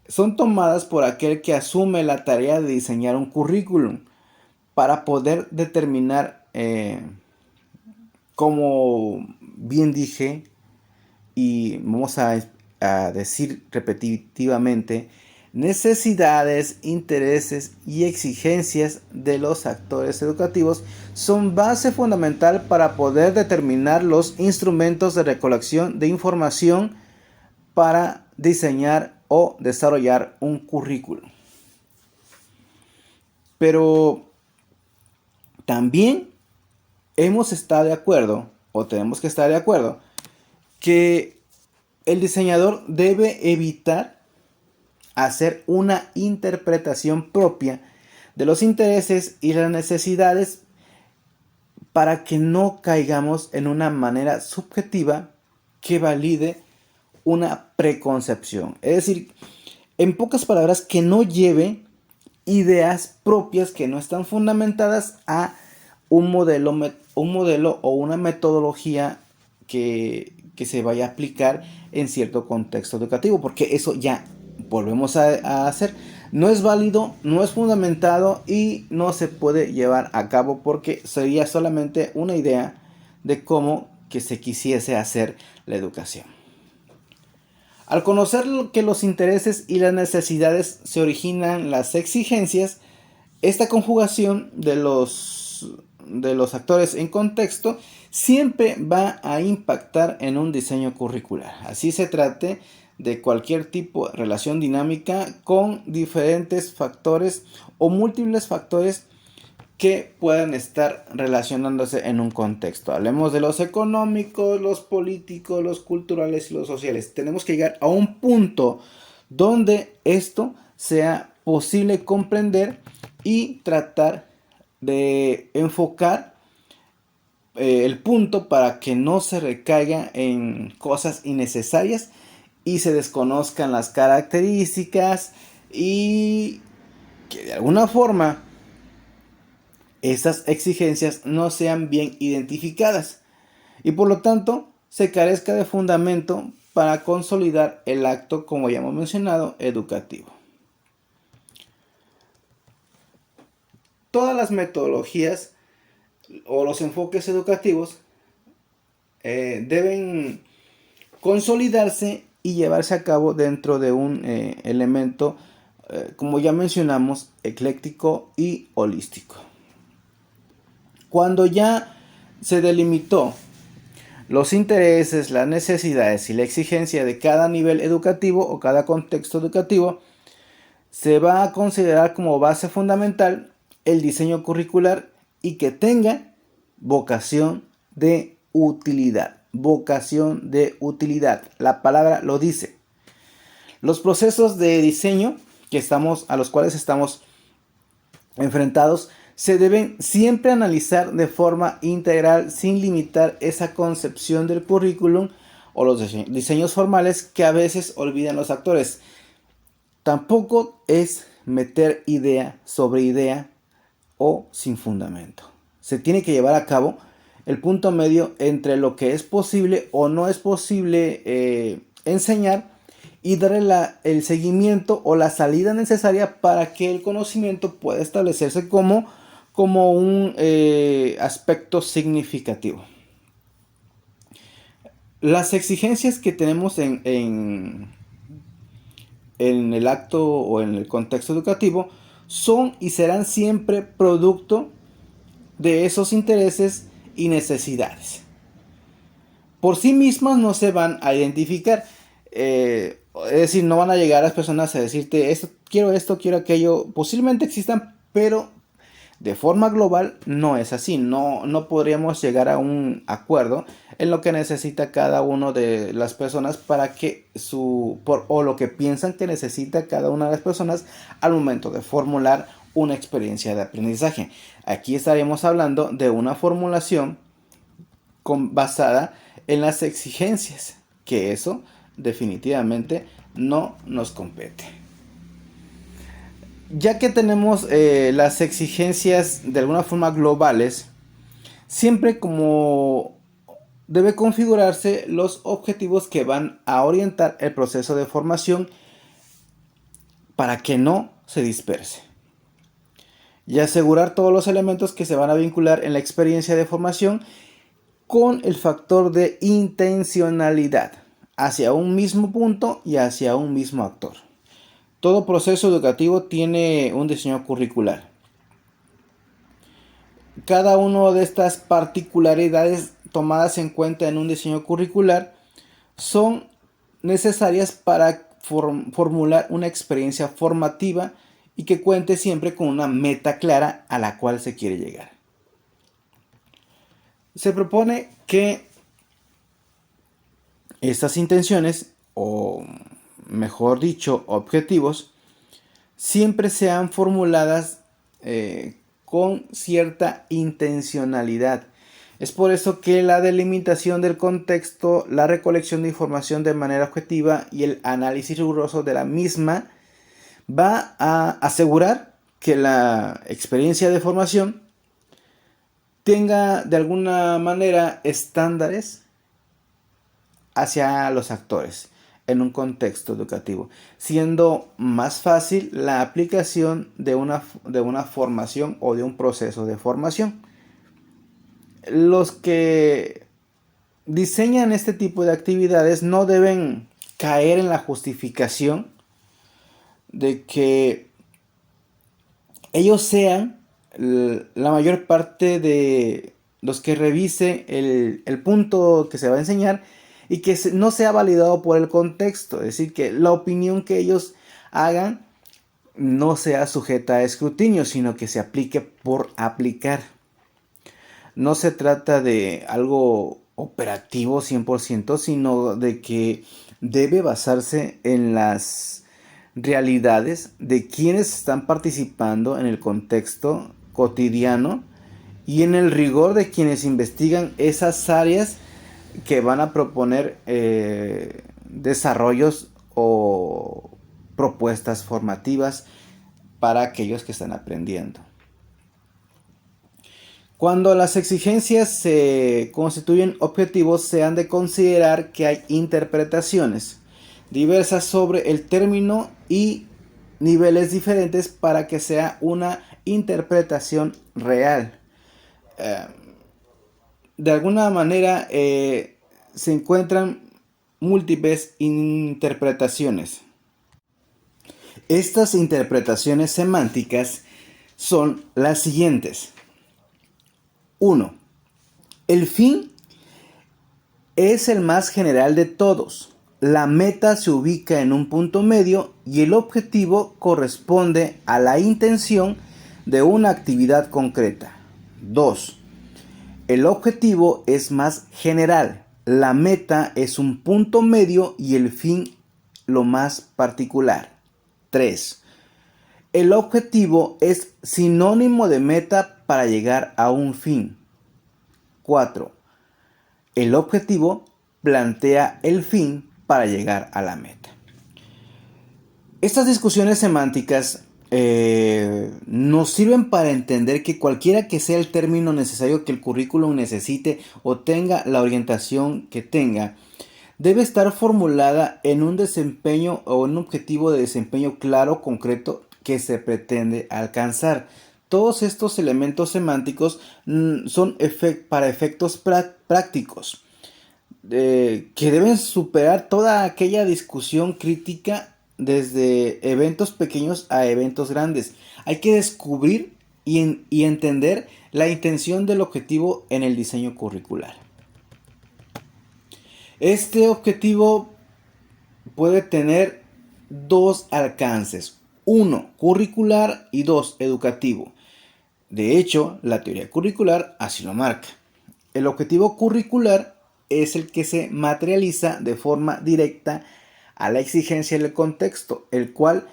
son tomadas por aquel que asume la tarea de diseñar un currículum para poder determinar, como bien dije, y vamos a decir repetitivamente, necesidades, intereses y exigencias de los actores educativos son base fundamental para poder determinar los instrumentos de recolección de información para diseñar o desarrollar un currículum. Pero también hemos estado de acuerdo, o tenemos que estar de acuerdo, que el diseñador debe evitar hacer una interpretación propia de los intereses y las necesidades para que no caigamos en una manera subjetiva que valide una preconcepción. Es decir, en pocas palabras, que no lleve ideas propias que no están fundamentadas a un modelo o una metodología que se vaya a aplicar en cierto contexto educativo, porque eso ya volvemos a hacer, no es válido, no es fundamentado y no se puede llevar a cabo porque sería solamente una idea de cómo que se quisiese hacer la educación. Al conocer que los intereses y las necesidades se originan las exigencias, esta conjugación de los de los actores en contexto siempre va a impactar en un diseño curricular. Así se trate de cualquier tipo de relación dinámica con diferentes factores o múltiples factores que puedan estar relacionándose en un contexto. Hablemos de los económicos, los políticos, los culturales y los sociales. Tenemos que llegar a un punto donde esto sea posible comprender y tratar de enfocar el punto para que no se recaiga en cosas innecesarias y se desconozcan las características y que de alguna forma estas exigencias no sean bien identificadas y por lo tanto se carezca de fundamento para consolidar el acto, como ya hemos mencionado, educativo. Todas las metodologías o los enfoques educativos deben consolidarse y llevarse a cabo dentro de un elemento, como ya mencionamos, ecléctico y holístico. Cuando ya se delimitó los intereses, las necesidades y la exigencia de cada nivel educativo o cada contexto educativo, se va a considerar como base fundamental el diseño curricular y que tenga vocación de utilidad. Vocación de utilidad. La palabra lo dice. Los procesos de diseño a los cuales estamos enfrentados se deben siempre analizar de forma integral sin limitar esa concepción del currículum o los diseños formales que a veces olvidan los actores. Tampoco es meter idea sobre idea o sin fundamento. Se tiene que llevar a cabo el punto medio entre lo que es posible o no es posible enseñar y darle el seguimiento o la salida necesaria para que el conocimiento pueda establecerse como un aspecto significativo. Las exigencias que tenemos en el acto o en el contexto educativo son y serán siempre producto de esos intereses y necesidades. Por sí mismas no se van a identificar. Es decir, no van a llegar las personas a decirte esto, quiero aquello. Posiblemente existan, pero de forma global no es así. No podríamos llegar a un acuerdo en lo que necesita cada una de las personas para que o lo que piensan que necesita cada una de las personas al momento de formular una experiencia de aprendizaje. Aquí estaremos hablando de una formulación basada en las exigencias, que eso definitivamente no nos compete. Ya que tenemos las exigencias de alguna forma globales, siempre como debe configurarse los objetivos que van a orientar el proceso de formación para que no se disperse. Y asegurar todos los elementos que se van a vincular en la experiencia de formación con el factor de intencionalidad hacia un mismo punto y hacia un mismo actor. Todo proceso educativo tiene un diseño curricular. Cada una de estas particularidades tomadas en cuenta en un diseño curricular son necesarias para formular una experiencia formativa y que cuente siempre con una meta clara a la cual se quiere llegar. Se propone que estas intenciones, o mejor dicho, objetivos, siempre sean formuladas con cierta intencionalidad. Es por eso que la delimitación del contexto, la recolección de información de manera objetiva y el análisis riguroso de la misma va a asegurar que la experiencia de formación tenga de alguna manera estándares hacia los actores en un contexto educativo, siendo más fácil la aplicación de una formación o de un proceso de formación. Los que diseñan este tipo de actividades no deben caer en la justificación de que ellos sean la mayor parte de los que revise el punto que se va a enseñar y que no sea validado por el contexto, es decir, que la opinión que ellos hagan no sea sujeta a escrutinio, sino que se aplique por aplicar. No se trata de algo operativo 100%, sino de que debe basarse en las realidades de quienes están participando en el contexto cotidiano y en el rigor de quienes investigan esas áreas que van a proponer desarrollos o propuestas formativas para aquellos que están aprendiendo. Cuando las exigencias se constituyen objetivos, se han de considerar que hay interpretaciones diversas sobre el término y niveles diferentes para que sea una interpretación real. De alguna manera se encuentran múltiples interpretaciones. Estas interpretaciones semánticas son las siguientes. 1. El fin es el más general de todos. La meta se ubica en un punto medio y el objetivo corresponde a la intención de una actividad concreta. 2. El objetivo es más general. La meta es un punto medio y el fin lo más particular. 3. El objetivo es sinónimo de meta para llegar a un fin. 4. El objetivo plantea el fin para llegar a la meta. Estas discusiones semánticas nos sirven para entender que cualquiera que sea el término necesario que el currículum necesite o tenga la orientación que tenga, debe estar formulada en un desempeño o un objetivo de desempeño claro, concreto, que se pretende alcanzar. Todos estos elementos semánticos son para efectos prácticos que deben superar toda aquella discusión crítica desde eventos pequeños a eventos grandes. Hay que descubrir y entender la intención del objetivo en el diseño curricular. Este objetivo puede tener dos alcances: 1, curricular, y 2, educativo. De hecho, la teoría curricular así lo marca. El objetivo curricular es el que se materializa de forma directa a la exigencia del contexto, el cual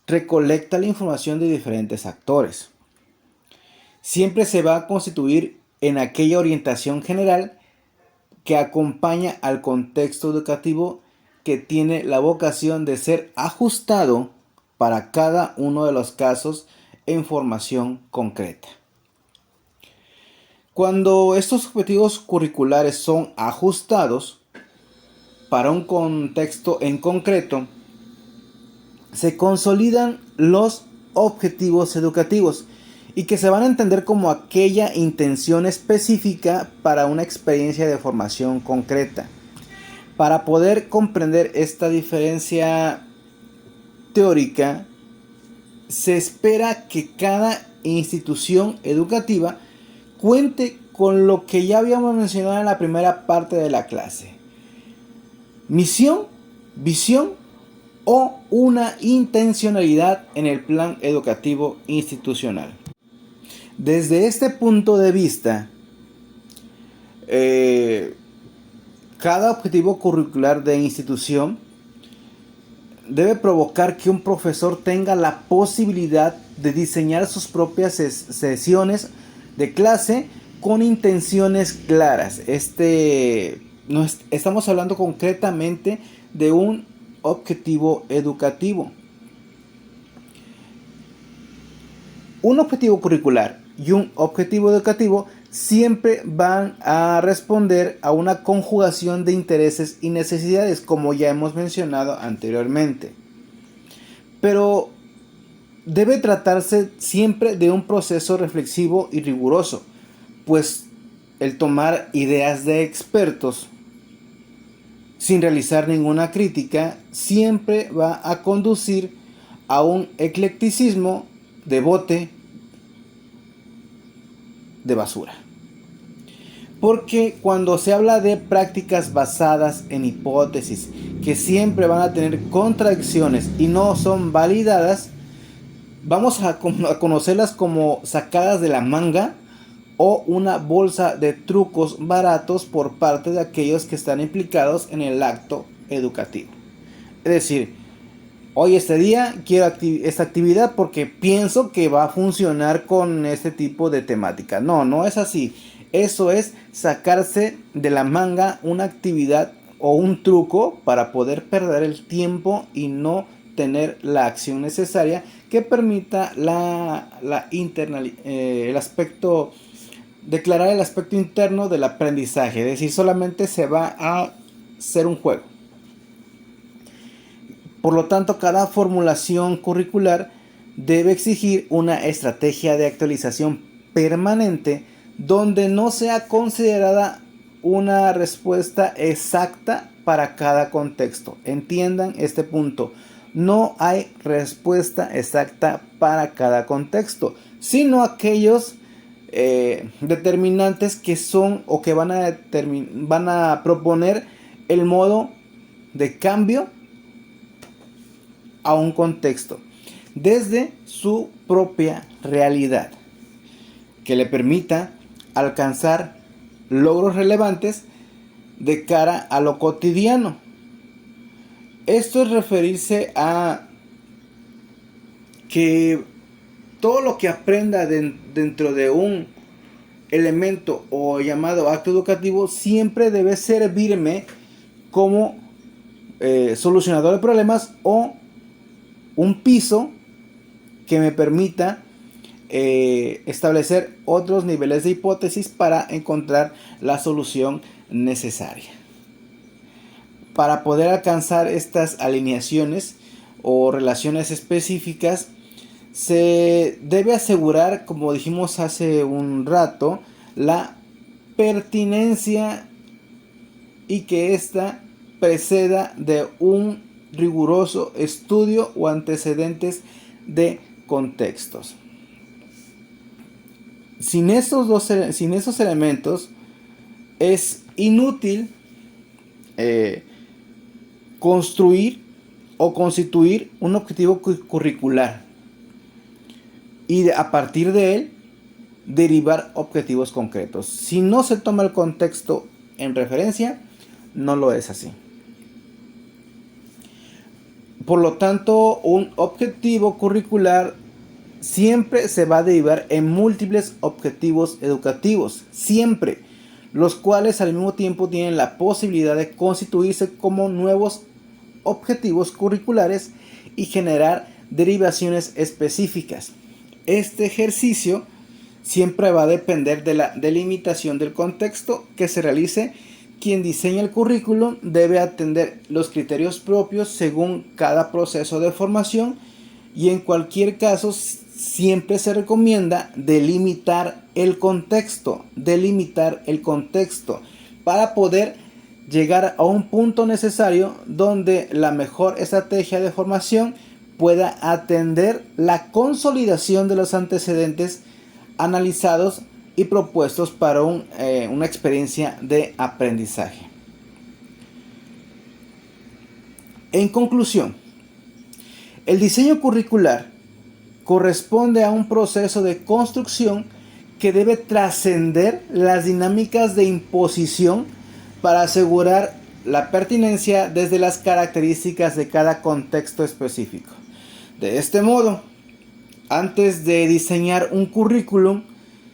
recolecta la información de diferentes actores. Siempre se va a constituir en aquella orientación general que acompaña al contexto educativo, que tiene la vocación de ser ajustado para cada uno de los casos en formación concreta. Cuando estos objetivos curriculares son ajustados para un contexto en concreto, se consolidan los objetivos educativos y que se van a entender como aquella intención específica para una experiencia de formación concreta. Para poder comprender esta diferencia teórica, se espera que cada institución educativa cuente con lo que ya habíamos mencionado en la primera parte de la clase: misión, visión o una intencionalidad en el plan educativo institucional. Desde este punto de vista, cada objetivo curricular de institución debe provocar que un profesor tenga la posibilidad de diseñar sus propias sesiones de clase con intenciones claras. Estamos hablando concretamente de un objetivo educativo. Un objetivo curricular y un objetivo educativo siempre van a responder a una conjugación de intereses y necesidades, como ya hemos mencionado anteriormente. Pero debe tratarse siempre de un proceso reflexivo y riguroso, pues el tomar ideas de expertos sin realizar ninguna crítica siempre va a conducir a un eclecticismo de bote de basura. Porque cuando se habla de prácticas basadas en hipótesis que siempre van a tener contradicciones y no son validadas, vamos a conocerlas como sacadas de la manga o una bolsa de trucos baratos por parte de aquellos que están implicados en el acto educativo. Es decir, hoy este día quiero esta actividad porque pienso que va a funcionar con este tipo de temática. No, no es así. Eso es sacarse de la manga una actividad o un truco para poder perder el tiempo y no tener la acción necesaria que permita el aspecto, declarar el aspecto interno del aprendizaje. Es decir, solamente se va a ser un juego. Por lo tanto, cada formulación curricular debe exigir una estrategia de actualización permanente donde no sea considerada una respuesta exacta para cada contexto. Entiendan este punto. No hay respuesta exacta para cada contexto, sino aquellos determinantes que son o que van a proponer el modo de cambio a un contexto desde su propia realidad, que le permita alcanzar logros relevantes de cara a lo cotidiano. Esto es referirse a que todo lo que aprenda dentro de un elemento o llamado acto educativo siempre debe servirme como solucionador de problemas o un piso que me permita establecer otros niveles de hipótesis para encontrar la solución necesaria. Para poder alcanzar estas alineaciones o relaciones específicas, se debe asegurar, como dijimos hace un rato, la pertinencia y que ésta preceda de un riguroso estudio o antecedentes de contextos. Sin esos elementos es inútil construir o constituir un objetivo curricular y a partir de él derivar objetivos concretos. Si no se toma el contexto en referencia, no lo es así. Por lo tanto, un objetivo curricular siempre se va a derivar en múltiples objetivos educativos, siempre, los cuales al mismo tiempo tienen la posibilidad de constituirse como nuevos objetivos curriculares y generar derivaciones específicas. Este ejercicio siempre va a depender de la delimitación del contexto que se realice. Quien diseña el currículum debe atender los criterios propios según cada proceso de formación y en cualquier caso siempre se recomienda delimitar el contexto para poder llegar a un punto necesario donde la mejor estrategia de formación pueda atender la consolidación de los antecedentes analizados y propuestos para una experiencia de aprendizaje. En conclusión, el diseño curricular corresponde a un proceso de construcción que debe trascender las dinámicas de imposición para asegurar la pertinencia desde las características de cada contexto específico. De este modo, antes de diseñar un currículum,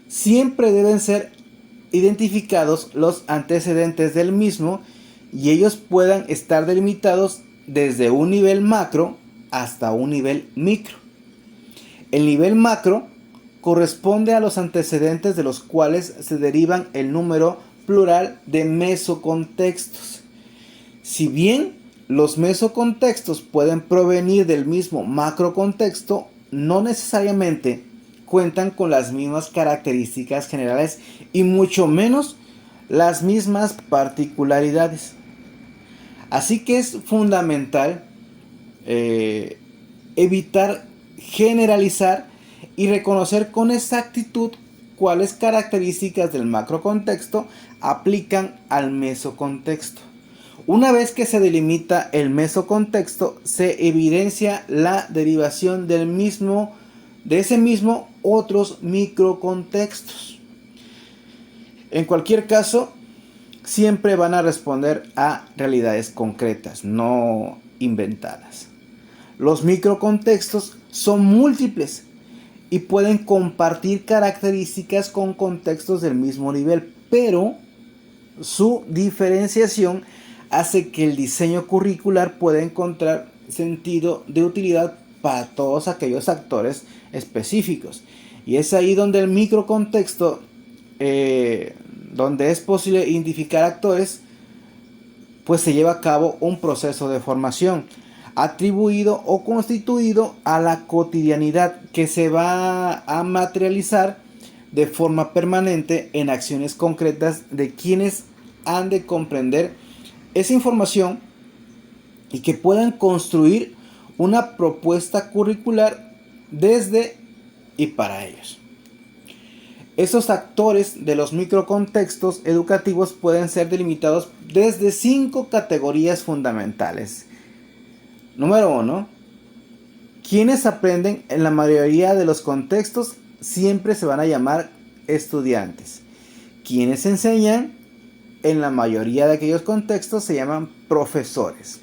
siempre deben ser identificados los antecedentes del mismo y ellos puedan estar delimitados desde un nivel macro hasta un nivel micro. El nivel macro corresponde a los antecedentes de los cuales se derivan el número plural de mesocontextos. Si bien los mesocontextos pueden provenir del mismo macrocontexto, no necesariamente cuentan con las mismas características generales y mucho menos las mismas particularidades. Así que es fundamental evitar generalizar y reconocer con exactitud cuáles características del macrocontexto aplican al mesocontexto. Una vez que se delimita el mesocontexto, se evidencia la derivación de ese mismo otros microcontextos. En cualquier caso, siempre van a responder a realidades concretas, no inventadas. Los microcontextos son múltiples y pueden compartir características con contextos del mismo nivel, pero su diferenciación hace que el diseño curricular pueda encontrar sentido de utilidad para todos aquellos actores específicos. Y es ahí donde el microcontexto, donde es posible identificar actores, pues se lleva a cabo un proceso de formación atribuido o constituido a la cotidianidad que se va a materializar de forma permanente en acciones concretas de quienes han de comprender esa información y que puedan construir una propuesta curricular desde y para ellos. Esos actores de los microcontextos educativos pueden ser delimitados desde 5 categorías fundamentales. Número 1. Quienes aprenden en la mayoría de los contextos siempre se van a llamar estudiantes. Quienes enseñan en la mayoría de aquellos contextos se llaman profesores.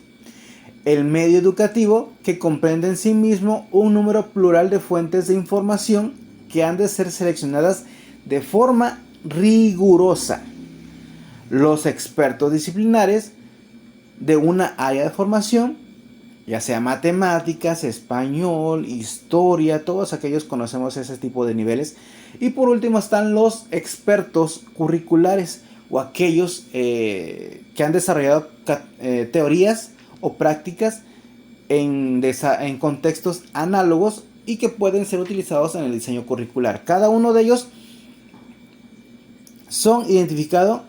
El medio educativo, que comprende en sí mismo un número plural de fuentes de información que han de ser seleccionadas de forma rigurosa. Los expertos disciplinares de una área de formación, ya sea matemáticas, español, historia, todos aquellos conocemos ese tipo de niveles. Y por último están los expertos curriculares o aquellos que han desarrollado teorías o prácticas en contextos análogos y que pueden ser utilizados en el diseño curricular. Cada uno de ellos son identificados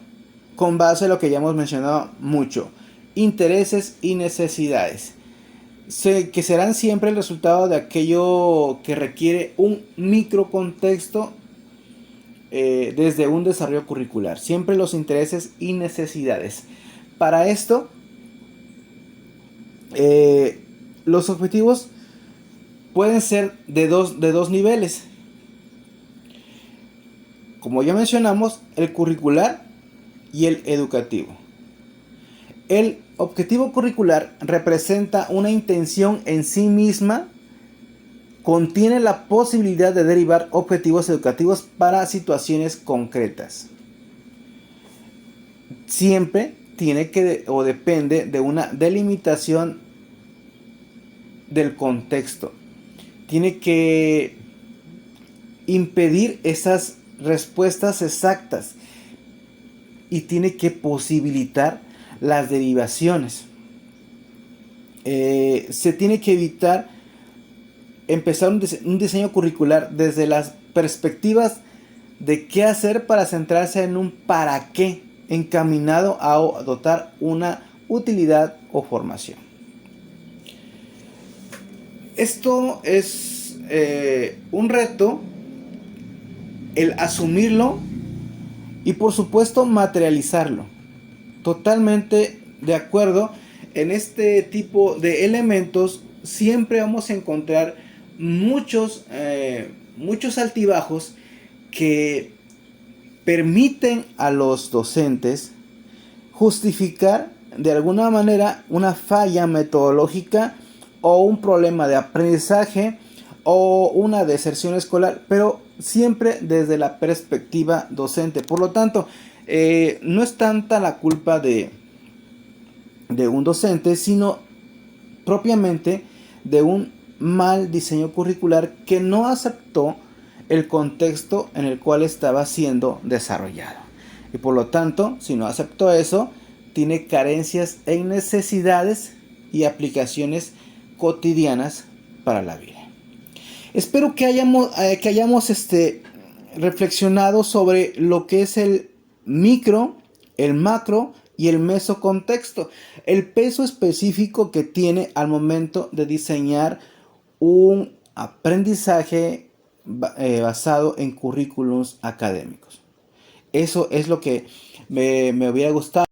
con base a lo que ya hemos mencionado mucho: intereses y necesidades, que serán siempre el resultado de aquello que requiere un microcontexto desde un desarrollo curricular. Siempre los intereses y necesidades. Para esto, los objetivos pueden ser de dos niveles. Como ya mencionamos, el curricular y el educativo. El objetivo curricular representa una intención en sí misma, contiene la posibilidad de derivar objetivos educativos para situaciones concretas. Siempre tiene que o depende de una delimitación del contexto. Tiene que impedir esas respuestas exactas y tiene que posibilitar las derivaciones. Se tiene que evitar empezar un diseño curricular desde las perspectivas de qué hacer para centrarse en un para qué, encaminado a dotar una utilidad o formación. Esto es un reto, el asumirlo y por supuesto materializarlo. Totalmente de acuerdo. En este tipo de elementos siempre vamos a encontrar muchos altibajos que permiten a los docentes justificar de alguna manera una falla metodológica o un problema de aprendizaje o una deserción escolar, pero siempre desde la perspectiva docente. Por lo tanto, no es tanta la culpa de un docente, sino propiamente de un mal diseño curricular que no aceptó el contexto en el cual estaba siendo desarrollado. Y por lo tanto, si no aceptó eso, tiene carencias en necesidades y aplicaciones cotidianas para la vida. Espero que hayamos reflexionado sobre lo que es el micro, el macro y el mesocontexto, el peso específico que tiene al momento de diseñar un aprendizaje basado en currículums académicos. Eso es lo que me hubiera gustado.